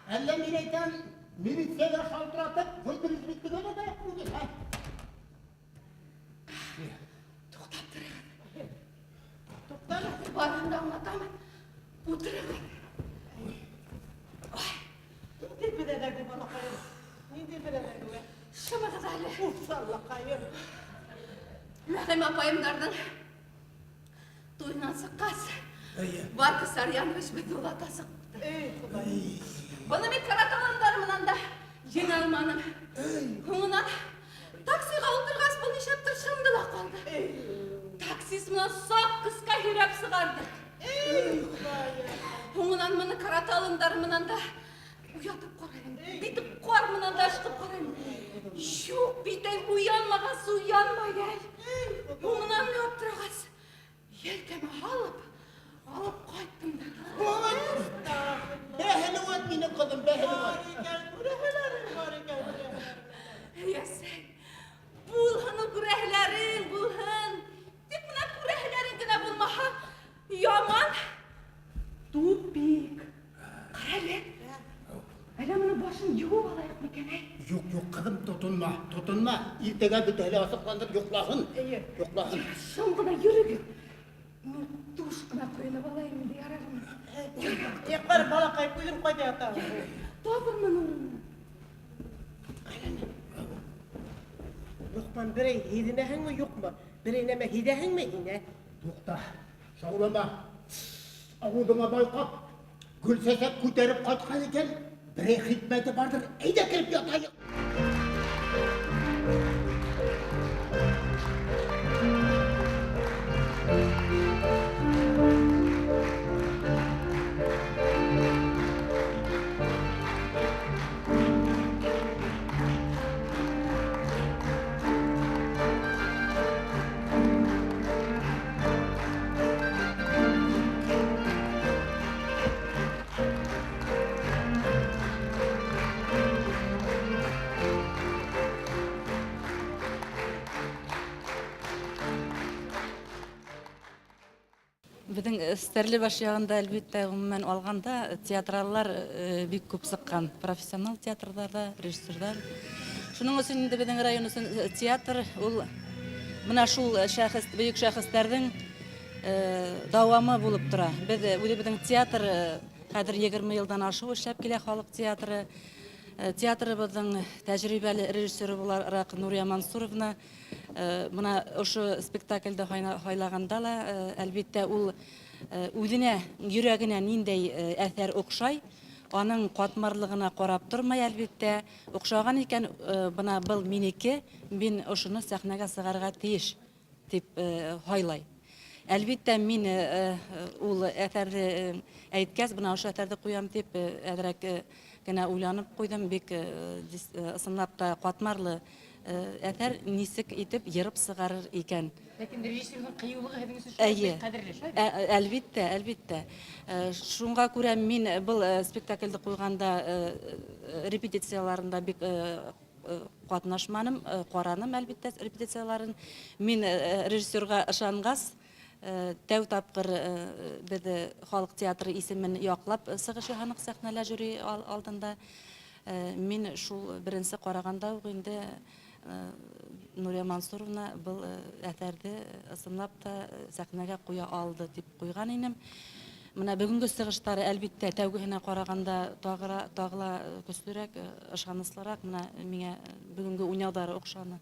Әллә мин әйтәм, милициягә шалтыратып, көлдереп биткән дә түгел. Туктала, барында аңлатамын. Утырығын. Нинди беләдәге балакайым? Нинди беләдәге? Шымығыз әлі. Уфсаллакайым. Мәхем апайымдардың туйынан сыққас. Бар кысар яныш бет улата сықты. Бұны мен караталандарымынан да жеңе алманым. Оңынан таксиға отырғас бұл нешеп тұршымды да қалды. Таксист мұна соқ қысқа хирап сығарды. Оңынан мұны караталандарымынан да уятып қарайым. Битіп қормынан да ашқып қарайым. Жоқ, битен уянмағас, уянмай әл. Оңынан не оптырағас. Елкеме алып қайттым да. Бәһелі өт мені қылым, бәһелі өт. Ясен, бұлғыны күрәһләрің, бұлғын. Тек мұна күрәһләрің гіне бұлмаға. Яман, тупик. Қарәлі, әлі мұны башын юып алайық мекен, әй? Yok kızım tutunma. İrtega bir tele asıklandır yoklağın. Yoklağın. Şangına yürügün. Мен тушкына қойынып алайын дей арарым. Екбар балақай күлім қойды ата. Табырмын оны. Лұқман бірей хидінәһің ме жоқ ма? Бірей нәме хидәһің ме хине? Тоқта, шаулама. Ауылдыңа байқап, гүл сәсәп көтеріп қайтқан екен. Бірей хитметі бардыр, әйде кіріп ятайық. Біздің Стәрлебаш жағында әлбетте ғұмумен алғанда театралар бик көп сыққан. Профессионал театрдарда, режиссердар. Шуның өсін енді біздің район өсін театр, ол мына шул бүйік шәхістердің дауамы болып тұра. Біздің театр қазір 20 елдан ашу эшләп келе халық театры. Театрыбыздың тәжірибелі режиссері боларақ Нурия Мансуровна мына ошы спектакльді хайлағанда ла әлбетте ул үзенә йөрәгенә ниндәй әсәр оқшай, аның катмарлыгына карап тормай әлбетте оқшаган икән, бына был минеке, мин ошыны сәхнәгә сыгарга тиеш дип хайлай. Әлбиттә, мин ул әҫәрҙе әйткәс, бына ошо әҫәрҙе ҡуям дип, әҙерәк генә уйланып ҡуйҙым. Бик ысынлап та ҡатмарлы әҫәр нисек итеп йырып сығарыр икән. Ләкин режиссерның ҡыйыулығы һеҙҙең өсөн Әйе, ҡәҙерле, шулай әлбиттә, әлбиттә. Шунға күрә мин был спектакльде ҡуйғанда репетицияларында бик ҡатнашманым, ҡараным, әлбиттә, репетицияларын. Мин режиссерға ышанғас, тәү тапҡыр беҙ халыҡ театры исемен яҡлап сығыш яһаныҡ сәхнәлә жюри алдында. Мин шул беренсе ҡарағанда уҡ инде Нурия Мансуровна был әҫәрҙе ысынлап та сәхнәгә ҡуя алды дип ҡуйған инем. Менә бөгөнгө сығыштары, әлбиттә, тәүгеһенә ҡарағанда тағыла көслөрәк, ышаныслыраҡ. Менә миңә бөгөнгө уйнауҙары оҡшаны.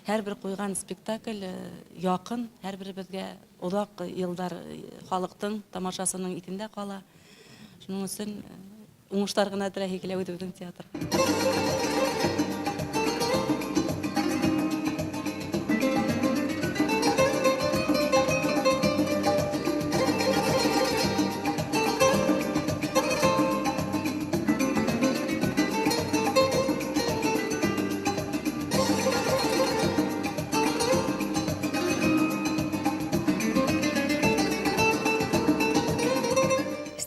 Һәр бер ҡуйған спектакль яҡын, һәр беребеҙгә оҙаҡ йылдар халыҡтың, тамашасының иҫендә ҡала. Шуның өсөн уңыштар ғына теләһе килә үҙебеҙҙең театр.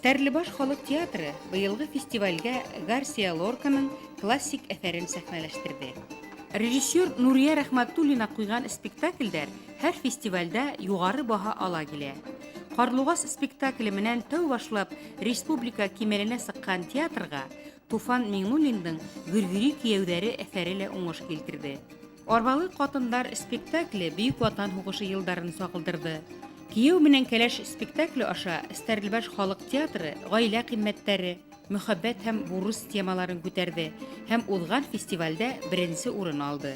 Стәрлебаш халык театры быйылғы фестивальгә Гарсия Лорканың классик әҫәрен сәхнәләштерҙе. Режиссер Нурия Рәхмәтуллина ҡуйған спектаклдәр һәр фестивальдә юғары баһа ала килә. Ҡарлуғас спектакле менән тәү башлап республика кимәленә сыҡҡан театрға Туфан Миңнуллиндың «Гөргөри кейәүҙәре» әҫәре лә уңыш килтерҙе. Арбалы ҡатындар спектакле Бөйөк Ватан һуғышы йылдарын сағылдырҙы. Кейәү менән кәләш спектакле аша Стәрлебаш халык театры ғаилә ҡиммәттәре, мөхәббәт һәм бурыс темаларын күтәрҙе һәм уҙған фестивальдә беренсе урын алды.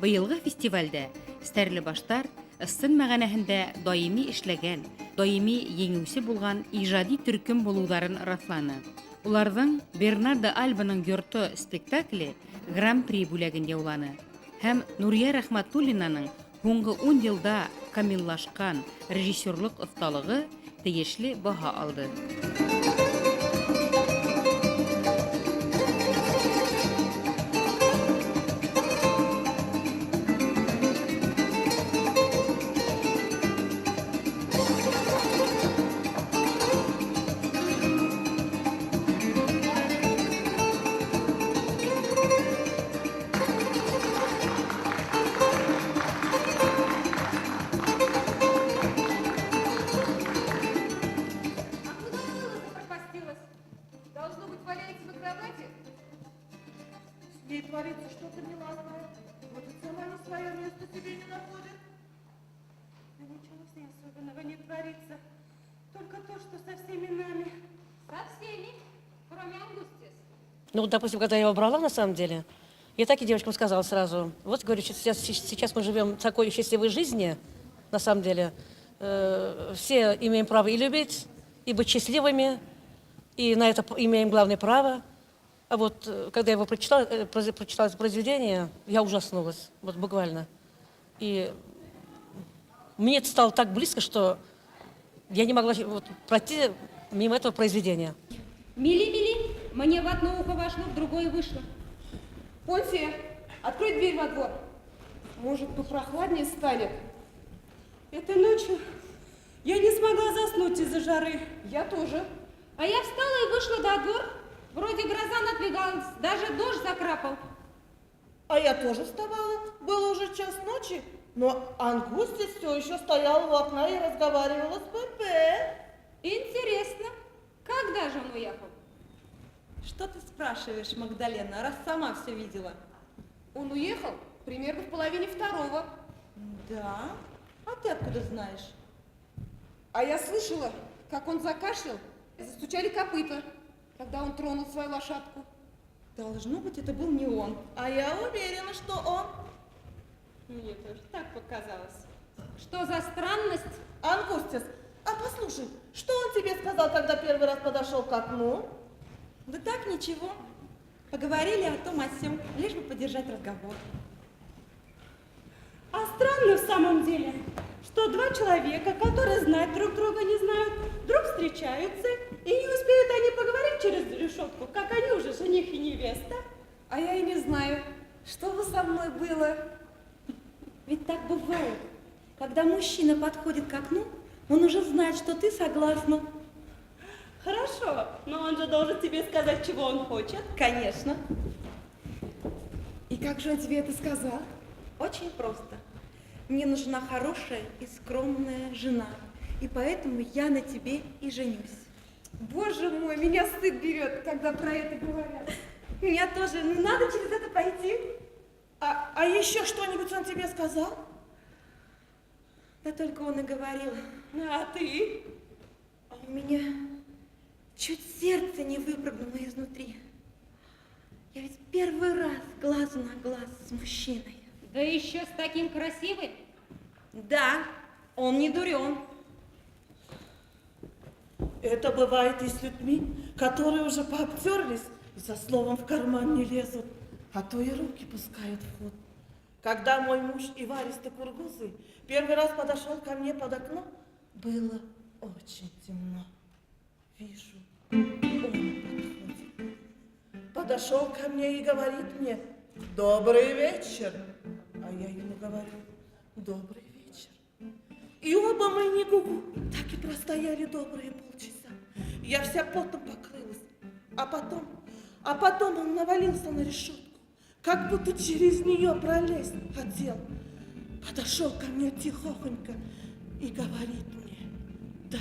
Быйылғы фестивальдә Стәрлебаштар ысын мәғәнәһендә даими эшләгән, даими еңеүсе булған ижади төркөм булыуҙарын раҫланы. Уларҙың Бернардо Альбаның «Йорто» спектакле Гран-при бүләген яуланы һәм Нурия Рәхмәтуллинаның һуңғы 10 йылда камиллашҡан режиссерлык оҫталығы тейешле баһа алды. Ну, допустим, когда я его брала, на самом деле, я так и девочкам сказала сразу. Вот, говорю, сейчас мы живем в такой счастливой жизни, на самом деле. Все имеем право и любить, и быть счастливыми, и на это имеем главное право. А вот, когда я его прочитала это произведение, я ужаснулась, вот буквально. И мне это стало так близко, что я не могла вот пройти мимо этого произведения. Мили-мили, мне в одно ухо вошло, в другое вышло. Понсия, открой дверь во двор. Может, попрохладнее станет? Этой ночью я не смогла заснуть из-за жары. Я тоже. А я встала и вышла до двор. Вроде гроза надвигалась, даже дождь закрапал. А я тоже вставала. Было уже час ночи, но Ангустис все еще стоял у окна и разговаривала с ПП. Интересно, когда же он уехал? Что ты спрашиваешь, Магдалена, раз сама все видела? Он уехал примерно в половине второго. Да? А ты откуда знаешь? А я слышала, как он закашлял и застучали копыта, когда он тронул свою лошадку. Должно быть, это был не он. А я уверена, что он. Мне тоже так показалось. Что за странность? Ангустис, а послушай, что он тебе сказал, когда первый раз подошел к окну? Да так, ничего. Поговорили о том, о сём, лишь бы поддержать разговор. А А странно в самом деле, что два человека, которые знать друг друга не знают, вдруг встречаются, и не успеют они поговорить через решетку, как они уже жених и невеста. А я и не знаю, что бы со мной было. Ведь так бывает. Когда мужчина подходит к окну, он уже знает, что ты согласна. Хорошо, но он же должен тебе сказать, чего он хочет. Конечно. И как же он тебе это сказал? Очень просто. Мне нужна хорошая и скромная жена, и поэтому я на тебе и женюсь. Боже мой, меня стыд берет, когда про это говорят. Меня тоже, ну надо через это пройти. А еще что-нибудь он тебе сказал? Да только он и говорил. А ты? А у меня чуть сердце не выпрыгнуло изнутри. Я ведь первый раз глаз на глаз с мужчиной. Да еще с таким красивым. Да, он не дурен. Это бывает и с людьми, которые уже пообтерлись и за словом в карман не лезут, а то и руки пускают в ход. Когда мой муж Иваристо Кургузый первый раз подошел ко мне под окно, было очень темно. Вижу, он подходит. Подошел ко мне и говорит мне: «Добрый вечер». А я ему говорю: «Добрый вечер». И оба мы не гугу, так и простояли добрые полчаса. Я вся потом покрылась. А потом он навалился на решетку, как будто через нее пролезть хотел. Подошел ко мне тихохонько и говорит мне: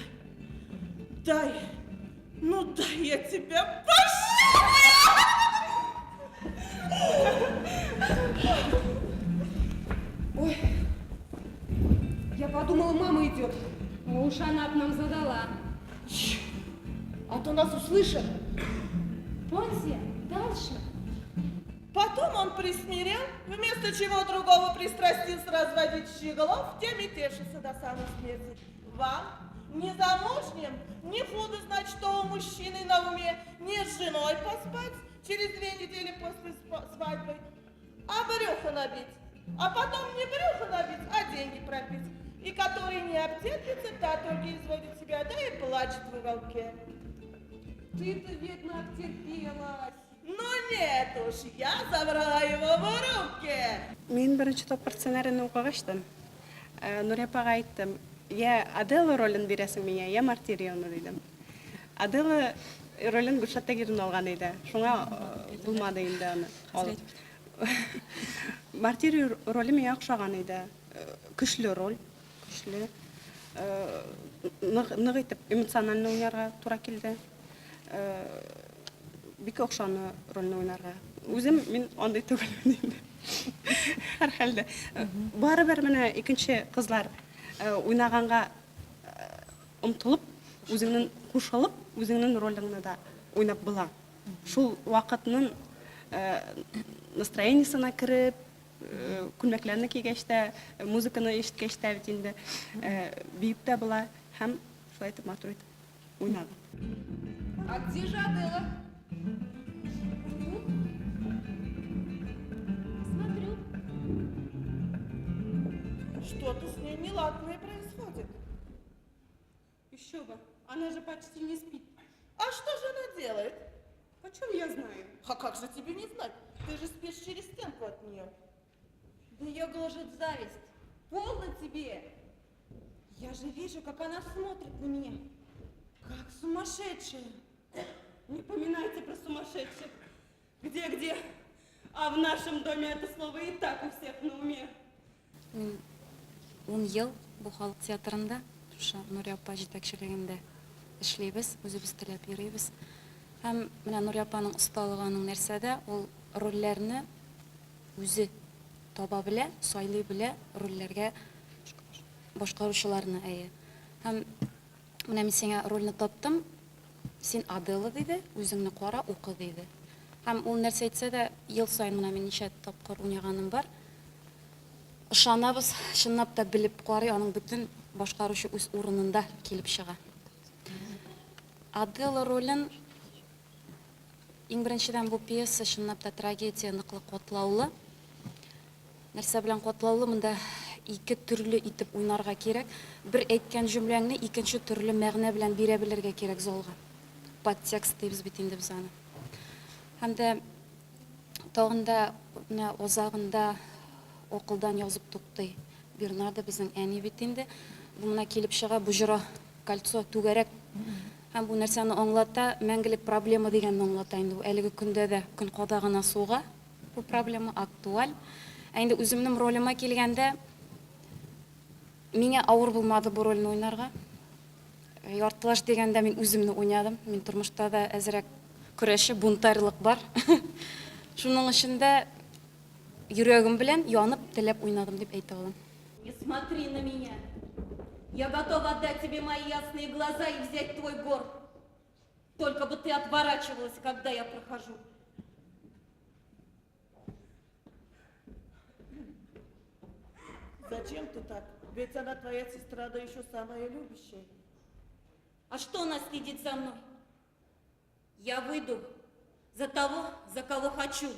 дай, я тебя Ой, я подумала, мама идет. Уж она к нам задала. А то нас услышат. Понсия, дальше. Потом он присмирел, вместо чего другого пристрастился разводить щеголов, тем и тешится до самой смерти. Вам, незамужним, не худо знать, что у мужчины на уме не с женой поспать через 2 недели после свадьбы, а брюхо набить. А потом не брюхо набить, а деньги пропить. И который не обтерпится, та только изводит себя, да и плачет в уголке. Ты-то, видно, обтерпелась. Ну нет уж, я забрала его в руки. Мен бірінші топыр сценарийны оқығаштым. Нұрия апаға айттым: я Адела ролін бересің мене, я Мартирионы дедім. Адела ролін Гүлшат Тагирден алған еді. Шуңа булмады инде аны. Мартирио ролі мене оқшаған еді. Күшлі роль, күшлі. Нық итеп эмоциональный ойнарға тура келді. Бик оқшаны рольны ойнарға. Үзем мен андай түгел инде. Һәр хәлдә. Барыбер менә икенче кызлар уйнаганга омтылып, үзеңнең кушылып, үзеңнең ролеңне дә уйнап була. Шул вакытның настроениесына кирип, күлмәкләрне кигәч тә, музыканы ишеткәч тә бит инде биеп тә була һәм шулай итеп матур итеп уйнады. А где же Адела? Смотрю. Что-то с ней неладное происходит. Еще бы, она же почти не спит. А что же она делает? Почем я знаю? А как же тебе не знать? Ты же спишь через стенку от нее. Да ее гложет зависть. Полно тебе. Я же вижу, как она смотрит на меня. Как сумасшедшая. Не поминайте про сумасшедших. Где-где? А в нашем доме это слово и так у всех на уме. 10 ел бұл халық театрында, Нұрия апа жетекшілігінде эшлейбез, өзебез теләп йөрибез. Һәм менә Нұрия апаның осталыгының нәрсәдә, ул рольләрне үзе таба белә, сайлый белә, рольләргә башкаручыларны әйе. Һәм менә мин сиңа рольне таптым, син Адела диде, үзеңне кара, укы диде. Һәм ул нәрсә әйтсә дә, ел сайын менә мин ничә тапкыр уйнаганым бар. Ышанабыз, чынлап та белеп карый, аның бөтен башкаручы үз урынында килеп чыга. Адела ролен иң беренчедән бу пьеса чынлап та трагедия ныклы катлаулы. Нәрсә белән катлаулы, монда ике төрле итеп уйнарга кирәк. Бер әйткән җөмләңне икенче төрле мәгънә белән бирә белергә кирәк залга. Подтекст дибез бит инде без аны. Һәм дә тагын да озагында окылдан язып туктый. Бернарда безнең әни бит инде. Бу менә килеп чыга, бу җыра кольцо түгәрәк. Һәм бу нәрсәне аңлата, мәңгелек проблема дигәнне аңлата инде. Әлеге көндә дә көн кадагына суга. Бу проблема актуаль. Инде үземнең ролема килгәндә миңа авыр булмады бу рольне уйнарга. Яртылаш дигәндә мин үземне уйнадым. Мин тормышта да әзрәк көрәшче, бунтарлык бар. Шуның эчендә йөрәгем белән янып, теләп уйнадым дип әйтә алам. Не смотри на меня. Я готова отдать тебе мои ясные глаза и взять твой горб. Только бы ты отворачивалась, когда я прохожу. Зачем ты так? Ведь она твоя сестра, да еще самая любящая. А что она следит за мной? Я выйду за того, за кого хочу.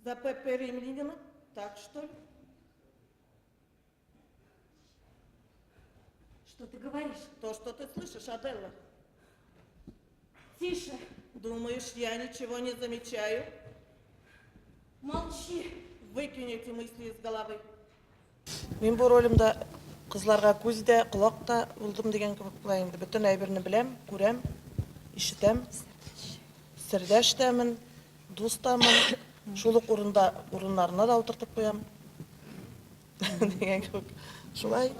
За Пепе Римлянина? Так что ли? Что ты говоришь? То, что ты слышишь, Аделла. Тише. Думаешь, я ничего не замечаю? Молчи. Выкинь эти мысли из головы. Мен бу ролимда кызларга күз дә, колак та булдым дигән кебек була инде. Бөтен әйберне беләм, күрәм, ишетәм. Сердәш тәмен, дус тәмен. Шул ук урыннарына да утыртып куям. Дигән кебек. Шулай.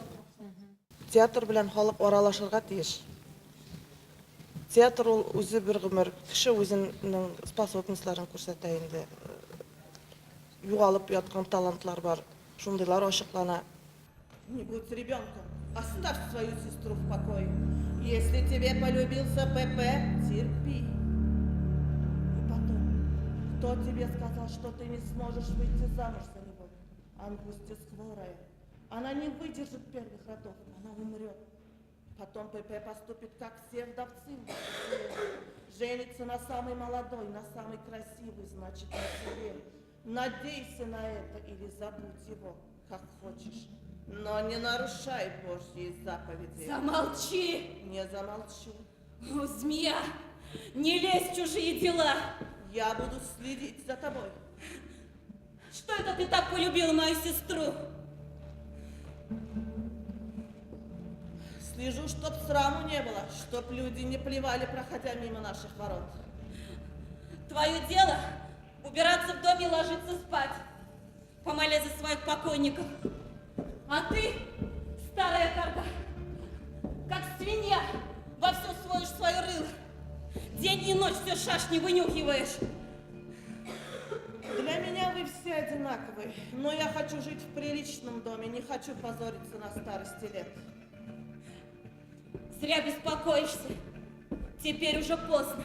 Театр белән халык аралашырга тиеш. Театр ул үзе бер гомер, кеше үзенең способностьларын күрсәтә инде. Югалып яткан талантлар бар. Шундыйлар ачыклана. Не будь ребенком. Оставь свою сестру в покое. Если тебе полюбился Пепе, терпи. И потом, кто тебе сказал, что ты не сможешь выйти замуж за него? Ангустис хворая. Она не выдержит первых родов, она умрет. Потом Пепе поступит, как все вдовцы в вашей деревне. Женится на самой молодой, на самой красивой, значит, на себе. Надейся на это или забудь его, как хочешь. Но не нарушай Божьи заповеди. Замолчи! Не замолчу. О, змея! Не лезь в чужие дела! Я буду следить за тобой. Что это ты так полюбила мою сестру? Слежу, чтоб сраму не было, чтоб люди не плевали, проходя мимо наших ворот. Твое дело убираться в доме и ложиться спать, помолясь за своих покойников. А ты, старая карга, как свинья, во все своешь свое рыло. День и ночь все шашни вынюхиваешь. Для меня вы все одинаковые, но я хочу жить в приличном доме, не хочу позориться на старости лет. Зря беспокоишься. Теперь уже поздно.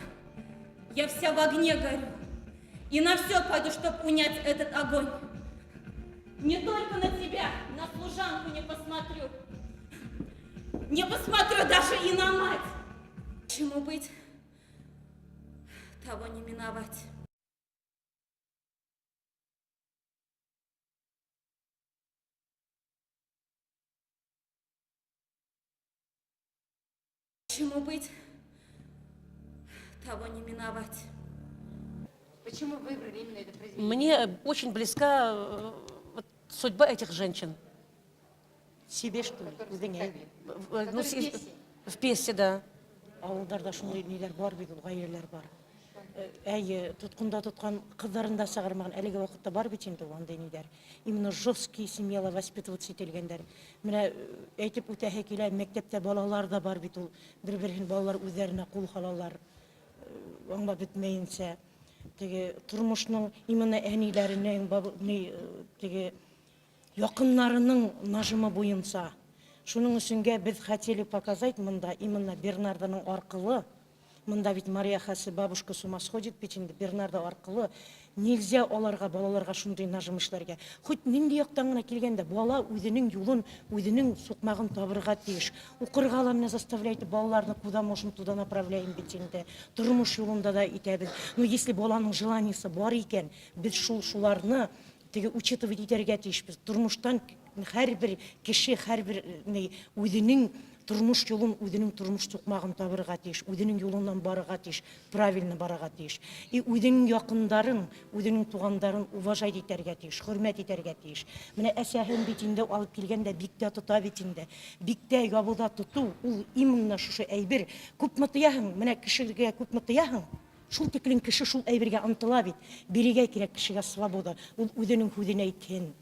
Я вся в огне горю. И на все пойду, чтобы унять этот огонь. Не только на тебя, на служанку не посмотрю. Не посмотрю даже и на мать. Чему быть, того не миновать. Чему быть, того не миновать. Почему выбрали именно это произведение? Мне очень близка судьба этих женщин. Себе, что ли? В пьесе, да. Ауылдарда шундай нелер бар бит, гаиләләр бар. Әйе, тоткында тоткан кызларында сагырмаган әлеге вакытта бар бит инде андай ниләр. Именно жесткие семьяла воспитываться ителгәннәр. Менә әйтеп үтәһе килә, мәктәптә балалар да бар бит ул. Бер-берен балалар үзләренә кул халалар. Аңлап бетмәенчә. Теге тормышның именно әниләренең, теге якыннарының нажымы буенча. Шуның өчен без хотели показать монда именно Бернарданың аркылы. Монда бит Мария Хасы бабушка с ума сходит бит инде Бернарда аркылы нельзя аларга балаларга шундый нажым эшләргә. Хоть нинди яктан гына килгәндә бала үзенең юлын, үзенең сукмагын табырга тиеш. Укырга ала заставляйте балаларны куда можем туда направляем бит инде. Тормыш юлында да итәбез. Но если баланың желаниесе бар икән, без шуларны теге учитывать итәргә тиешбез. Тормыштан һәрбер кеше һәрбер үзенең тормыш юлын, үзенең тормыш сукмагын табырга тиеш, үзенең юлыннан барырга тиеш, правильно барырга тиеш. И үзенең якындарын, үзенең тугандарын уважать итәргә тиеш, хөрмәт итәргә тиеш. Менә әсәһен бит инде алып килгәндә бик тә тота бит инде. Бик тә ябылда тоту, ул именно шушы әйбер. Күпме тыяһың, менә кешегә күпме тыяһың. Шул тиклем кеше шул әйбергә ынтыла бит. Бирегә кирәк кешегә свобода. Ул үзенең һүзен әйтһен.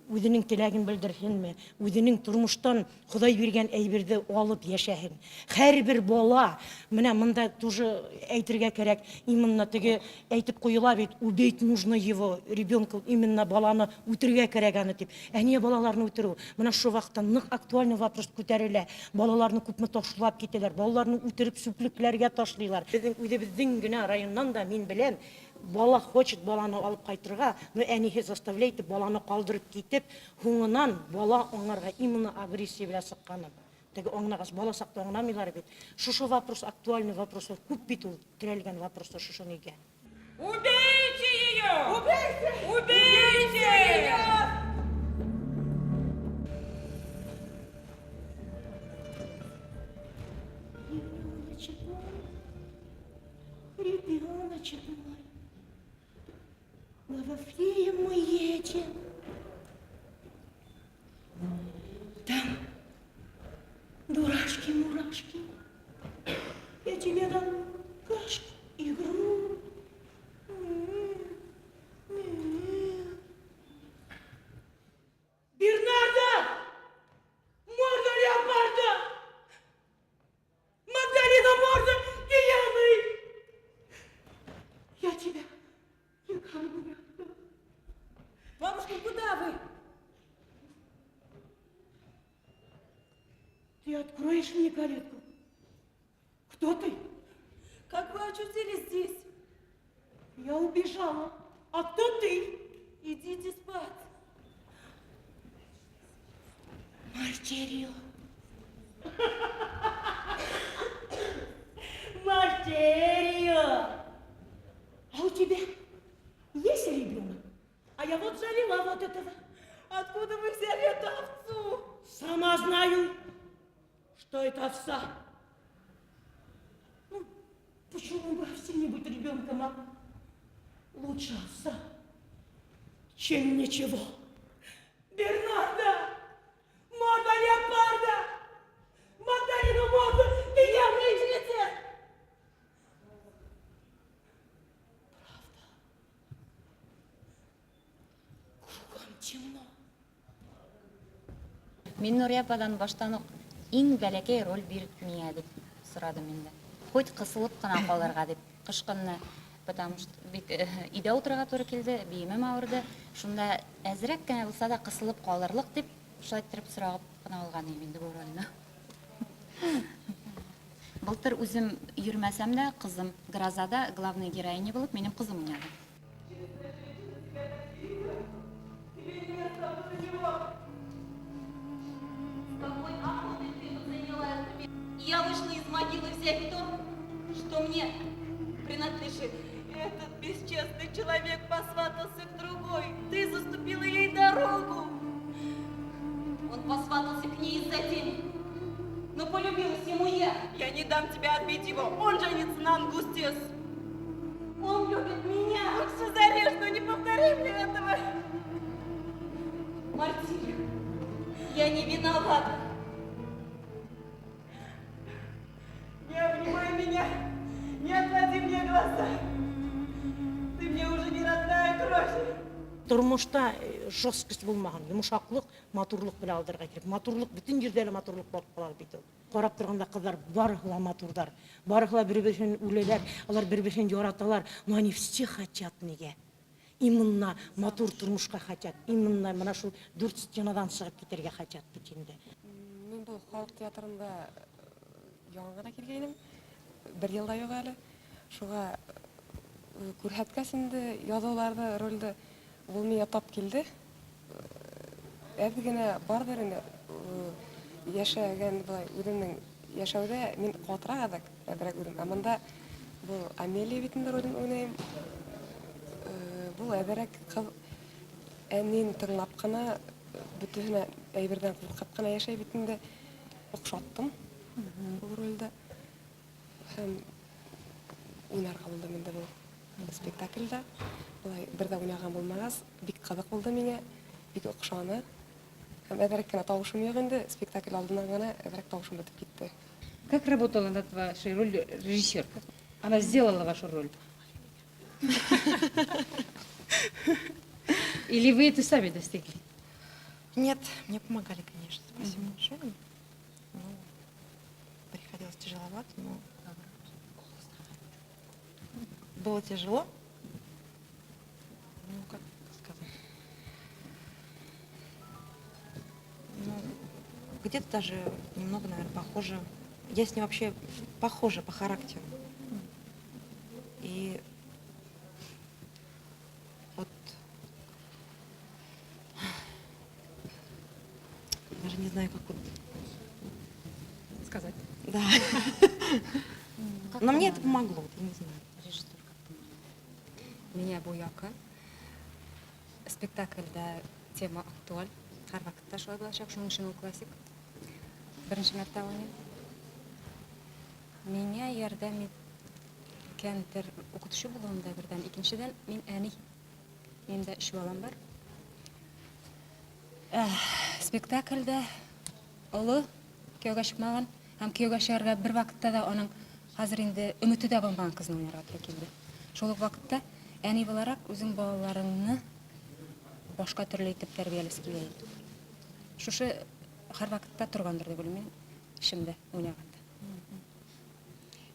Үзенең теләген белдерһенме, үзенең тормыштан Ходай биргән әйберде алып яшәһен. Һәрбер бала, менә монда тоже әйтергә кирәк, именно теге әйтеп куела бит, убить нужно его, ребенка, именно баланы үтергә кирәк аны дип. Әниә балаларны үтерү. Менә шу вакытта нык актуальный вопрос күтәрелә. Балаларны күпме ташлап китәләр, балаларны үтереп сүплекләргә ташлыйлар. Безнең үзебезнең генә районнан да мин беләм, бала хочет баланы алып кайтырга, но әниһе заставляйте баланы калдырып китеп, һуңынан бала аңарга именно агрессия белән сыкканы. Теге аңнагас бала сакта аңламыйлар бит. Шушы вопрос актуальный вопрос, күп бит ул терәлгән вопрос шушы нигә. Убейте ее! Убейте! Убейте ее! Ребеночек мой, Лавофея мы едем. Там дурашки-мурашки. Я тебе дам кашку, игру. Бернардо! Морда леопарда! Магдалина морда гиены! Я тебя люблю. Бабушка, куда вы? Ты откроешь мне калитку? Кто ты? Как вы очутились здесь? Я убежала. А кто ты? Идите спать. Мартерио. Мартерио. А у тебя есть ребенок? А я вот залила вот этого. Откуда вы взяли эту овцу? Сама знаю, что это овца. Ну, почему бы овце не быть ребенком, а? Лучше овца, чем ничего. Бернардо! Морда леопарда! Магдалину морду и явные жрецы! Темно. Мен Нурия ападан баштан ук иң бәләкәй роль биреп миңа дип сорадым инде. Хоть кысылып кына калырга дип, кышкынны, потому что бит өйдә утырырга туры килде, биемем авырды. Шунда әзрәк кенә булса да кысылып калырлык дип, шулай итеп сорап кына алган идем инде бу рольне. Былтыр үзем йөрмәсәм дә, кызым Гразада главный героиня булып, минем кызым уйнады. Я вышла из могилы взять то, что мне принадлежит. Этот бесчестный человек посватался к другой. Ты заступила ей дорогу. Он посватался к ней из-за денег. Но полюбилась ему я. Я не дам тебе отбить его. Он женится на Ангустес. Он любит меня. Лучше зарежь, но не повтори мне этого. Мартирия, я не виновата. Не обнимай меня, не отводи мне глаза. Ты мне уже не родная кровь. Тормышта жесткость булмаган, йомшаклык, матурлык белән алдарга кирәк. Матурлык бөтен җирдә лә матурлык булып кала бит ул. Карап торганда кызлар барыгы матурдар, барыгы бер-берсен үләләр, алар бер-берсен яраталар, но они все хотят нигә. Именно матур тормышка хотят, именно менә шул 4 стенадан чыгып китәргә хотят бит инде. Мин бу халык театрында яңа гына килгәнем, 1 елда юк әле. Шуга күрһәткәс инде язуларда рольдә булмый тап килде. Әбе генә бардыр инде яшәгән булай үземнең яшәүдә мин катырак әбрәк үзем. Монда бу Амелия бит инде рольен уйнайм. Бу әбрәк Әнен тыңлап кына бүтүнө әйберден куркап кына яшай битинде окшаттым бул ролде. Һәм уйнарга булды менде бул спектакльдә. Булай бер дә уйнаган булмагас, бик кызык булды миңа, бик окшаны. Һәм әбәрәк кенә тавышым юк инде, спектакль алдыннан гына әбәрәк тавышым бетеп китте. Как работала над вашей ролью режиссер? Она сделала вашу роль? Или вы это сами достигли? Нет, мне помогали, конечно. Спасибо большое. Ну, приходилось тяжеловато, но было тяжело. Ну, как сказать. Ну, где-то даже немного, наверное, похоже. Я с ним вообще похожа по характеру. И вот даже не знаю, как вот сказать. Да. Но мне это помогло, вот, я не знаю. Меня буяка. Спектакльдә тема актуаль. Һәр вакытта шулай булачак, шуның өчен ул классик. Беренче мәртәбә уйныйм. Миңа ярдәм иткәндер укытучы булуымда бердән. Икенчедән, мин әни. Минем дә 3 балам бар. Спектакльдә олы күйәүгә чыкмаган һәм күйәүгә чыгарга бер вакытта да аның хәзер инде өмете дә булмаган кызны уйнарга туры килде. Шул ук вакытта әни буларак үзең балаларыңны башка төрле итеп тәрбияләсе килә иде. Шушы һәр вакытта торгандыр дип уйлыйм эшемдә уйнаганда.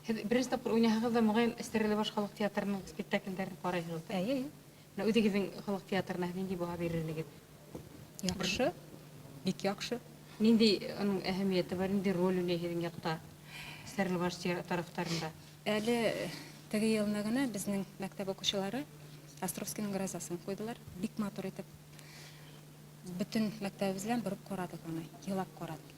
Һез беренче тапкыр уйнаһагыз да мөгаен Стәрлебаш халык театрының спектакльләрен карыйсыз. Әйе. Менә үзегезнең халык театрына нинди баһа бирерлегез? Яхшы. Бик яхшы. Нинди аның әһәмияте бар, нинди роль уйный һезнең якта Стәрлебаш тарафтарында? Әле теге елны гына безнең мәктәп укучылары Островскийның грозасын куйдылар. Бик матур итеп. Бөтен мәктәбебез белән барып карадык аны, елап карадык.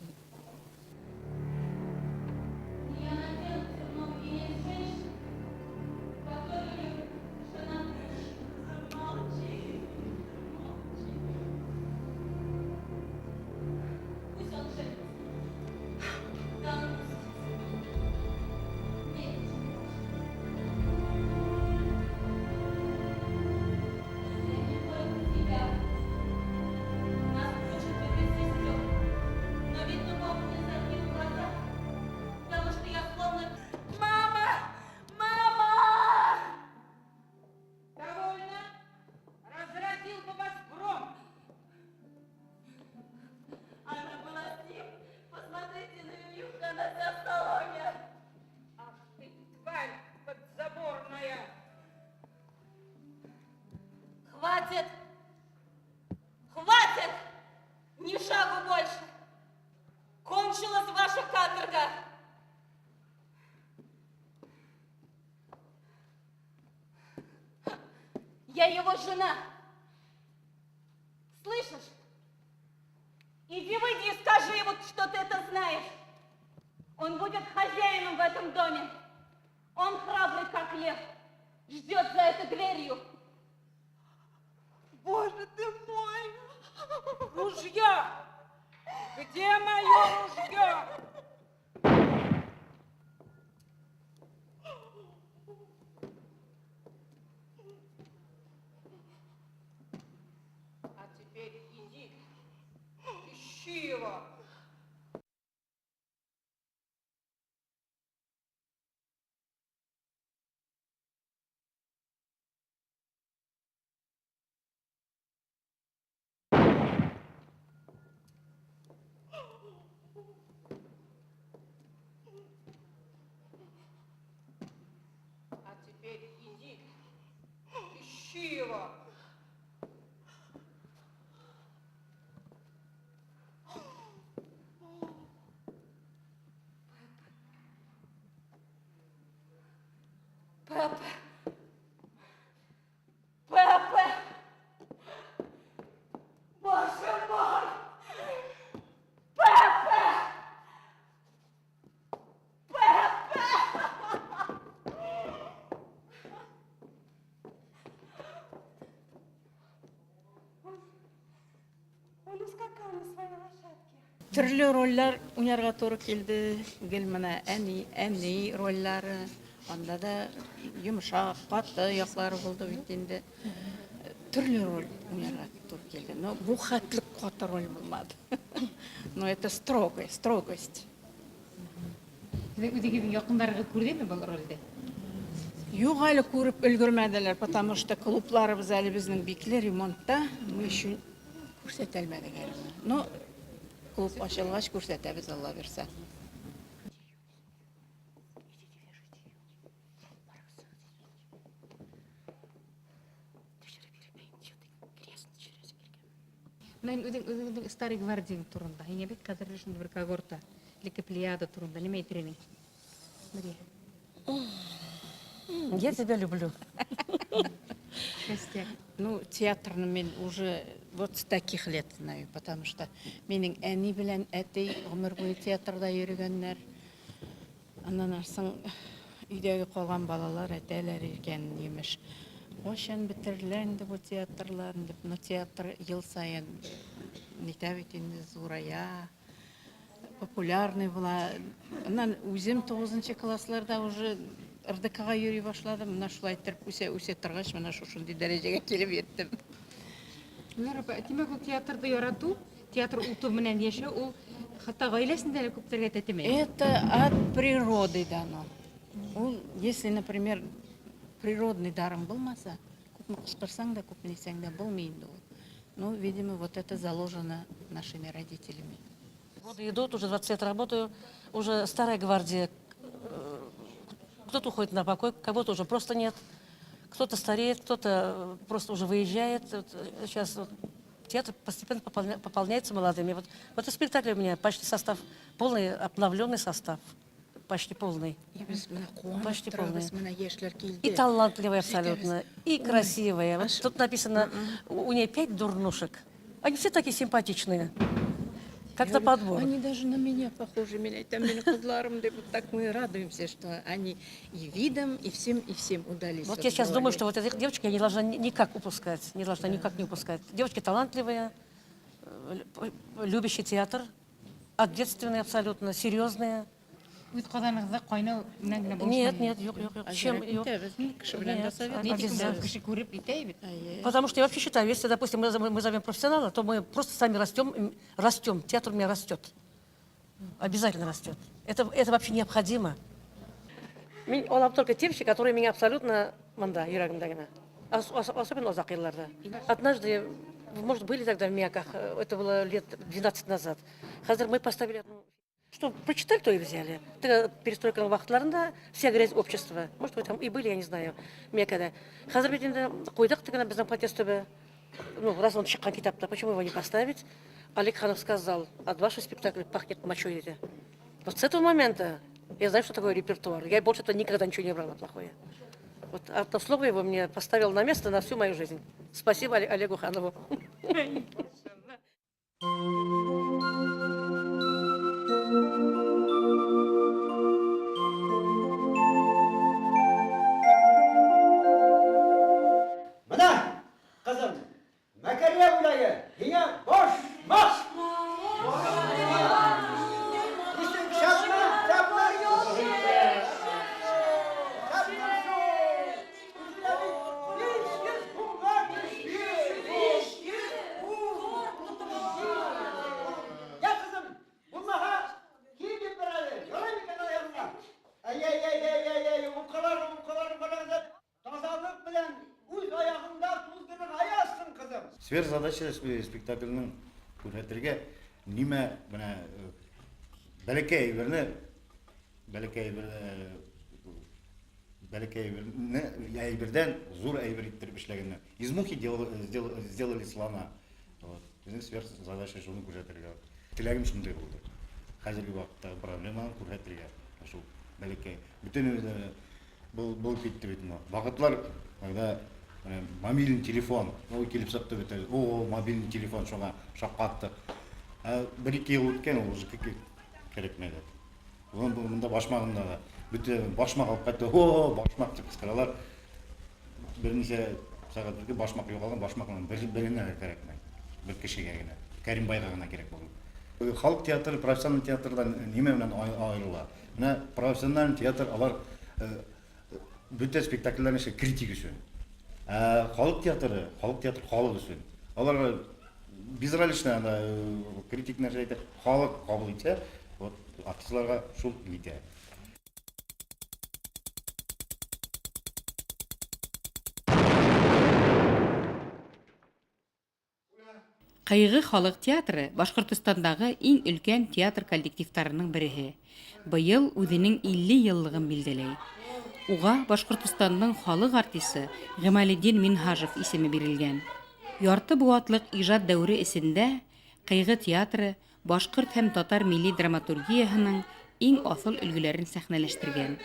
Хватит! Хватит! Ни шагу больше! Кончилась ваша каторга! Я его жена! Слышишь? Иди выйди и скажи ему, что ты это знаешь. Он будет хозяином в этом доме. Он храбрый, как лев. Ждет за этой дверью. Боже ты мой! Ружье! Где мое ружье? А теперь иди, ищи его. А теперь иди, ищи его. Пепе! Пепе! Боже мой! Пепе! Пепе! скакал на своей лошадке. Түрлі рольлар уйнарга туры килде. Гел менә әни рольлары, анда да йомшак, каты яклары булды бит инде. Түрлі роль уйнарга туры килде. Но бу хәтлек каты роль булмады. Но это строгость. Үзегезнең якыннарыгы күрдеме был рольдә? Юк, әле күреп өлгермәделәр, потому что клубларыбыз әле безнең бикле ремонтта, мы еще күрсәтелмәдек әле. Но клуб ачылгач күрсәтәбез, Алла бирсә. Мен үзеңнең Старый гвардия турында, һиңа бит хәзер шундый бер когорта, Плеяда турында нимә әйтерең? Я тебя люблю. Ну, театрны мен уже вот с таких лет знаю, потому что менің әни белән әтей гомер буе театрда йөргәннәр. Аннан соң өйдәге калган балалар әтәләр икән, имеш. Кайчан бетереләр инде бу театрларны дип, но театр ел сайын нитә бит инде зурая, популярный була. Аннан үзем 9 классларда уже РДК-га йөри башладым. Менә шулай итеп үсә торгач, менә шушындый дәрәҗәгә килеп йеттем. Тимәк, ул театрды ярату, театр уту менән яшәү, ул хәтта гаиләсендә дә күпләргә тәтемәй. Это от природы дано. Если, например, природный даром булмаса, күпме кычкырсаң да, күп нисәң дә булмый инде ул. Ну, видимо, вот это заложено нашими родителями. Годы идут, уже 20 лет работаю, уже Старая гвардия. Кто-то уходит на покой, кого-то уже просто нет. Кто-то стареет, кто-то просто уже выезжает. Сейчас театр постепенно пополняется молодыми. Вот в этом спектакле у меня почти состав, полный обновленный состав. Почти полный. Почти полный. И талантливая абсолютно, и красивая. Вот тут написано, у нее 5 дурнушек. Они все такие симпатичные. Как-то подбор. Они даже на меня похожи. Меня кызларым деп, вот так мы радуемся, что они и видом, и всем удались. Вот я сейчас думаю, что вот этих девочек я не должна никак упускать. Не должна никак не упускать. Девочки талантливые, любящие театр, ответственные абсолютно, серьезные. Үз казаныңызда кайнау менән генә Нет, юк. Чем юк? Кеше күреп итә бит. Потому что я вообще считаю, если, допустим, мы зовем профессионала, то мы просто сами растем, театр у меня растет. Обязательно растет. Это вообще необходимо. Олам только те вещи, которые меня абсолютно манда, йөрәгемдә. Особенно о закыйларда. Однажды, может, были тогда в Мяках, это было лет 12 назад. Хәзер мы поставили что прочитали, то и взяли. Перестройка вакытларында вся грязь общества. Может, вы там и были, я не знаю, Меккада. Хәзер бит инде куйдык тигән безнең протестобы. Ну, раз он чыккан китапта, почему его не поставить? Олег Ханов сказал, от вашего спектакля пахнет мочой. Вот с этого момента я знаю, что такое репертуар. Я больше-то никогда ничего не брала плохое. Вот одно слово его мне поставило на место на всю мою жизнь. Спасибо Олегу Ханову. Mana kızım, Mekeriye bulayı, yine boş, boş. İşte şapma, şapma. Ya kızım, bunlara kim bir beraber, yola bir kenara yanına. Ey, o kadar bana тазалык bilen үз аяғында туздырып аясың кызым. Сверхзадача спектакльнең күрһәтергә нимә менә бәләкәй әйбердән зур әйбер иттереп эшләгәннәр. Из мухи сделали слона. Вот. Безнең сверхзадача шуны күрһәтергә. Теләгем шундый булды. Хәзерге вакытта проблеманы күрһәтергә. Шу бәләкәй. Бүтән был китте бит моны. Вакытлар, когда мобильный телефон, ул килеп сатты бит. О, мобильный телефон шуңа шаккатты. Бер-ике ел үткән, ул уже керекмәде. Монда башмагымда да бүтән башмак алып кайтты. О, башмак дип кыскыралар. Берничә сагат бергә башмак югалган, башмакның беренә керекмәй. Бер кешегә генә. Кәримбайга гына керек булган. Халык театры профессиональ театрдан неме менен айырыла. Менә профессиональ театр алар бүтә спектакльләрне критик өчен. Халык театры халык өчен. Алар безразлично критик нәрсә әйтә, халык кабул итә, вот артистларга шул итә. Кайгы халык театры Башкортостандагы иң өлкән театр коллективларының береге. Быел үзенең 50 еллыгын билгеләй. Уга Башкортостанның халык артисты Гамалетдин Минхажев исеме бирелгән. Ярты буатлык иҗат дәвре эсендә Кайгы театры башкорт һәм татар милли драматургиясының иң асыл өлгеләрен сәхнәләштергән.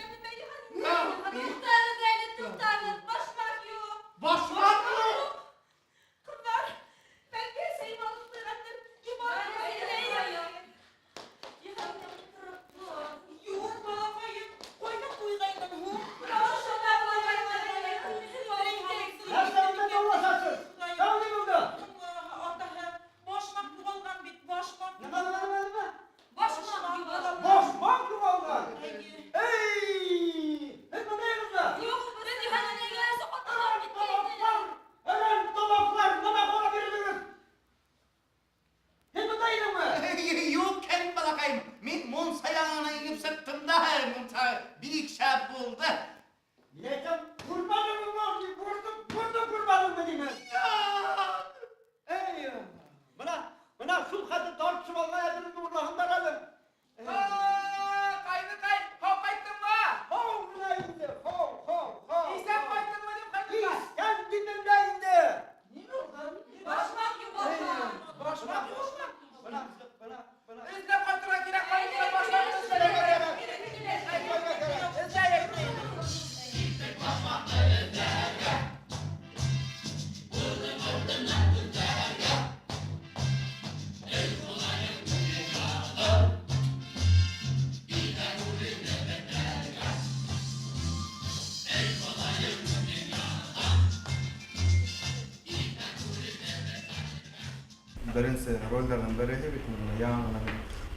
Birinci rollerden biri hep yanına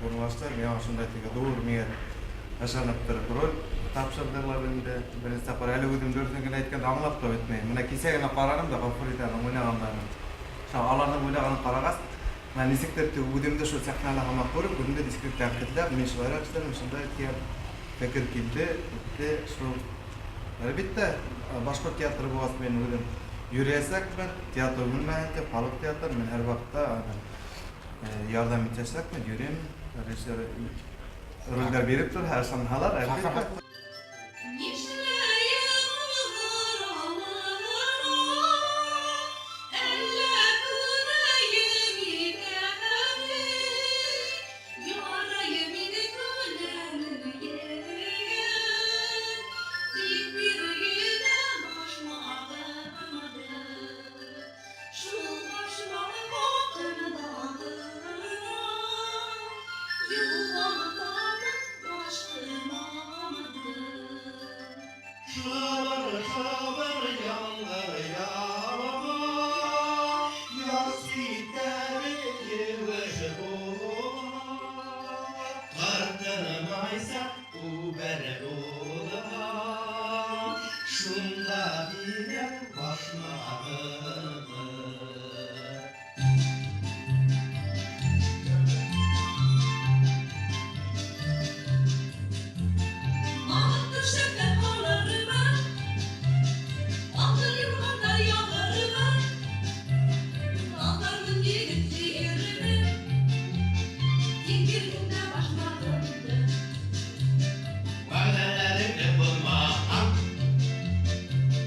uğraştılar. Ben aslında tek doğru miyet aşağınaktır rol. Tapşırdılar bende. Birinci sefer hele ödüm dördün gün aytken anlap da etmeyin. Bana kisegine qararım da gafuriyeten oynağanlarım. Şu alanı oynağanı qaragaz. Ben nisiktirdi ödümde şu sahnala hamak korup ödümde diskret tanqidler. Men şoira istedim. Şunda etken fikir kildi. Şu bitti. Başka tiyatro boğaz men ödüm. Yürüyesek ben tiyatro bilmeyince halk tiyatro ben her vakta yardım edecek mi yürüyeyim rejissör roller verip dur her sahneler elbette.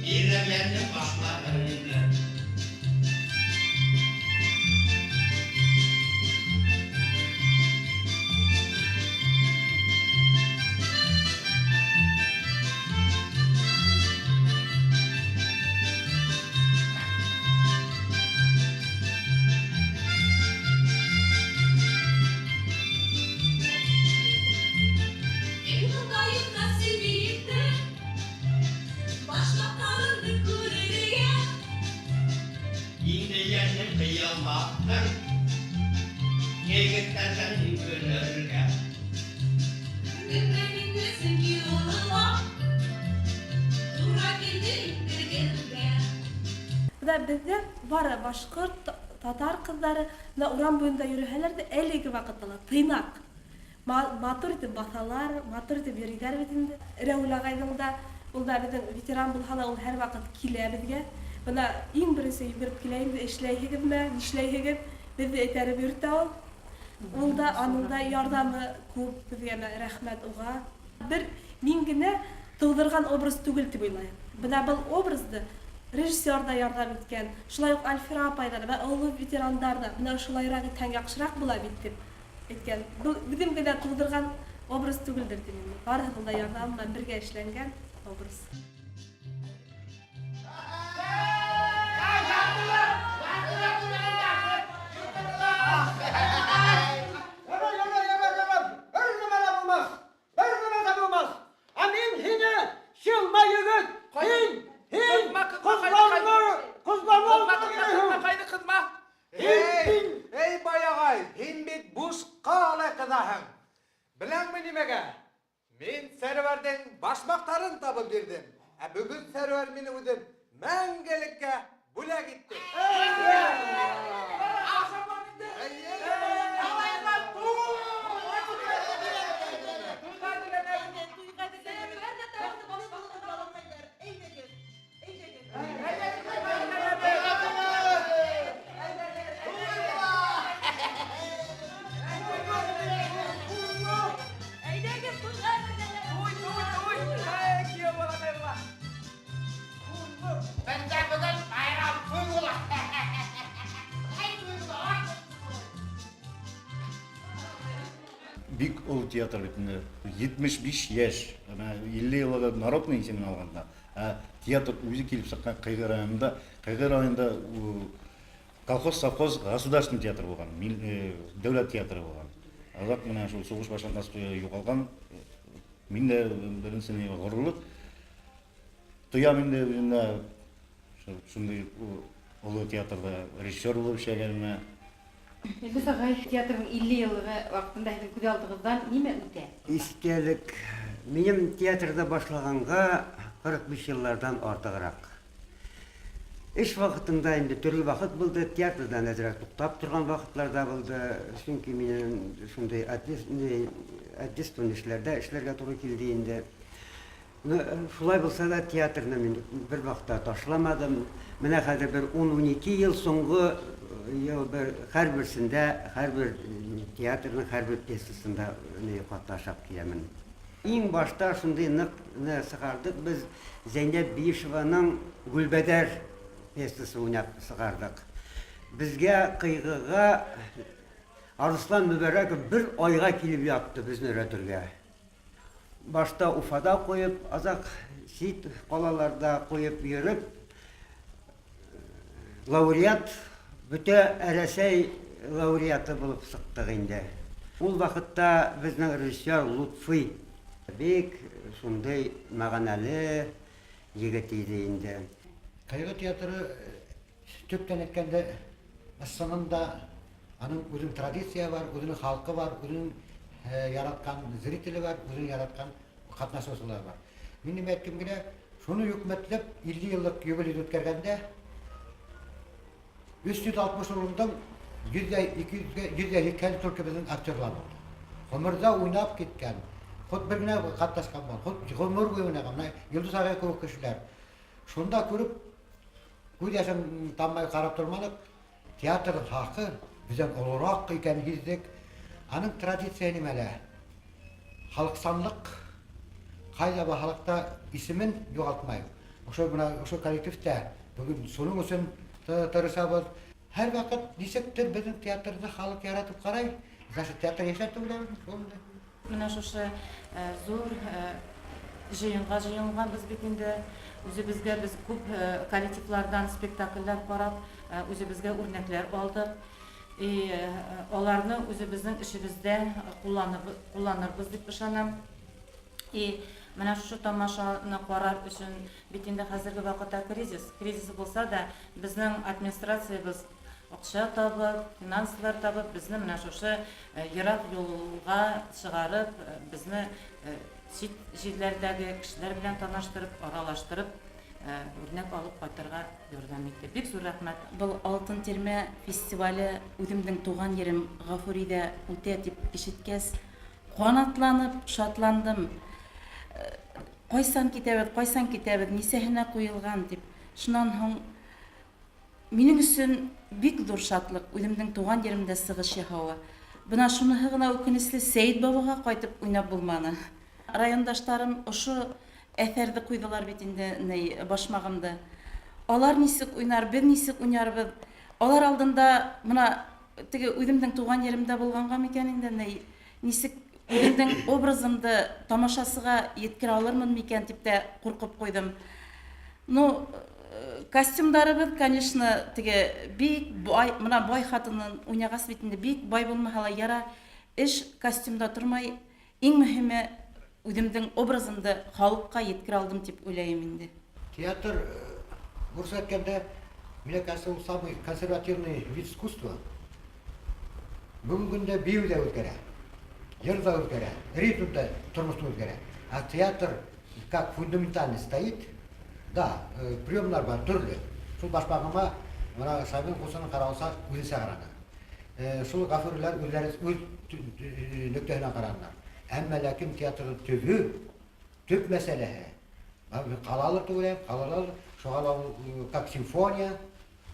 Yine Bizde var Башкорт, татар кыздары да урам буенда йөрүһәләр дә әлеге вакытта тыйнак. Матур итеп басалар, матур итеп йөриләр бит инде. Рәүл агайның да ул да безнең ветеран булса да ул һәр вакыт килә безгә. Менә иң беренче йөгереп килә инде, эшләйһегезме, нишләйһегез, безне әйтәреп йөртә ул. Ул да аның да ярдәме күп безгә рәхмәт уга. Бер мин генә тудырган образ түгел дип уйлыйм. Менә бу образды режиссер да ярдәм иткән, шулай ук Альфира апайдар ва олы ветерандар да менә шулайрак иткән яхшырак була бит дип әйткән. Бу безнең генә тудырган образ түгелдер дип мин. Барысы да ярдәм белән бергә эшләнгән образ. Ey bayagay, hin bit buşqala qıdaһың. Bilәңме нимәгә? Мин Сәрвәрдән башмактарын табып бирдем. Ә бүген Сәрвәр мине үзем мәңгелеккә бүләк итте. Бик ул театр битендә 75 яшь, 50 елга народный исемен алганда, театр үзе килеп чыккан Кайгы районында колхоз, совхоз, государственный театр булган, дәүләт театры булган. Алак менә шул сугыш башланган югалган, мин дә беренче горурлык тоям инде шундый олы театрда режиссер булып эшләгәнме. Без агай театрның 50 еллыгы вакытында һеҙҙең күҙ алдығыҙҙан нимә үтә? Истәлек. Минем театрда башлаганга 45 еллардан артыграк. Эш вакытында инде төрле вакыт булды, театрдан әзрәк туктап торган вакытларда булды. Чөнки минем шундый ответственный эшләрдә эшләргә туры килде инде. Шулай булса да театрны мин бер вакытта ташламадым. Менә хәзер бер 10-12 ел соңгы һәрбер театрның һәрбер пьесасында катнашып киләмен. Иң башта шундый нык сыгардык без Зәйнәп Биишеваның Гүлбәдәр пьесасын уйнап сыгардык. Безгә Кыйгыга Арыслан Мүбәрәков бер айга килеп ятты безне өйрәтергә. Башта Уфада куеп, азак сит калаларда куеп йөреп, лауреат Бүтә Рәсәй лауреаты булып сыктык инде. Ул вакытта безнең режиссер Лутфи бик шундый мәгънәле егет иде инде. Кайгы театры төптән әйткәндә ысынында аның үзенең традиция бар, үзенең халкы бар, үзенең яраткан зрителе бар, үзенең яраткан катнашучылар бар. Мин нимә әйткәм генә, шуны юкмәтләп 50 еллык юбилей үткәргәндә 360 урындан 100-200 төркем безнең актерлар булды. Гомердә уйнап киткән, хут бер генә катнашкан бар, хут гомер уйнаган, Йолдыз агай күп кешеләр. Шунда күреп, күз яшым таммай карап тормадык, театр хакы бездән олорак икән гиздек. Аның традиция нимәлә? Халыксанлык, кайда ба халыкта исемен югалтмай. Ошо коллективтә бүген суның өчен тырышабыз. Һәр вакыт нисектер безнең театрда халык яратып карай. Значит, театр яшәтү белән шундый. Менә шушы зур җыенга җыелган без бит инде үзебезгә без күп коллективлардан спектакльләр карап, үзебезгә үрнәкләр алдык. Аларны үзебезнең эшебездә кулланырбыз дип ышанам. Менә шушы тамашаны карар өчен бит инде хәзерге вакытта кризис булса да, безнең администрациябыз акча табып, финанслар табып, безне менә шушы ерак юлга чыгарып, безне чит җирләрдәге кешеләр белән таныштырып, аралаштырып, үрнәк алып кайтырга ярдәм итте. Бик зур рәхмәт. Был Алтын Тирмә фестивале үземнең туган ерем Гафуридә үтә дип ишеткәс, канатланып, шатландым. Кайсан китәбез, нисәһенә куелган дип. Шуннан һоң минем өчен бик зур шатлык үземнең туган еремдә сыгыш яһауы. Бына шуныһы гына үкенечле, Сәйд бабага кайтып уйнап булманы. Райондаштарым ошо әҫәрҙе куйдылар бит инде башмагымды. Алар нисек уйнар, беҙ нисек уйнарбыҙ? Алар алдында мына теге үҙемдең туган еремдә булганга микән инде нисек үземдең образымды тамашасыга еткерә алырмын микән дип тә ҡурҡып ҡуйҙым. Ну, костюмдарыбыҙ, конечно, теге бик бай, мына бай хатынын уйнағас бит инде бик бай булмаһа ла яра, эш костюмда тормай, иң мөһиме үземдең образымды халыҡҡа еткерә алдым дип уйлайым инде. Театр, бурса әйткәндә, мне кажется, ул самый консервативный вид искусства. Бүгенге көндә бию да үҙгәрә, йыр да үҙгәрә, ритм да тормошта үҙгәрә. А театр как фундаментальный стоит, да, приемлар бар төрлө. Шул башмагыма мына Сабин Хусанын каралса үзенсә караган. Шул гафурлар үзләре үз нөктәһенә караганнар. Әмма ләкин театрның төп мәсьәләһе. Калалар түгел, калалар шуга как симфония,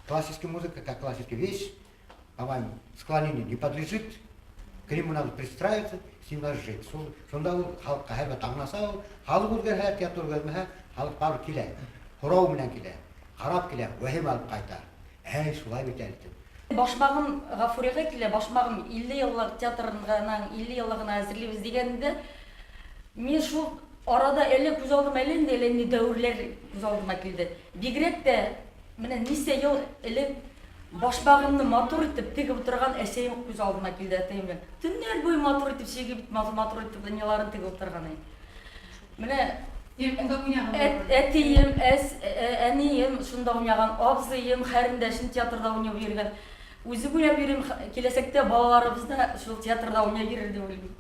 классическая музыка, как классическая вещь, по-моему, склонению не подлежит. К нему надо пристраиваться, с ним надо жить. Шунда ул халыкка һәйбәт аңласа, халык үзгәрһә, театр үзгәрмәһә, халык барып килә. Һорау менән килә, карап килә, вәһим алып кайта. Шулай бит әле. Башмагым Гафурига килә, башмагым 50 еллык театрының 50 еллыгына әзерлибез дигәндә, мин шул арада әле күз алдыма әле дәврләр күз алдыма килде. Бигрәк тә менә нисә ел элек башмагымны матур итеп тегеп утырган әсәем күз алдыма килде, әтәем. Төннәр буе матур итеп чигеп, матур итеп дөньяларын тегеп утырган. Менә әтием, әнием шунда уйнаган, абзыем, хәрендәшем театрда уйнап йөргән. Үзе уйнап йөрим, киләсәктә балаларыбыз да шул театрда уйнап йөрер дип уйлыйм.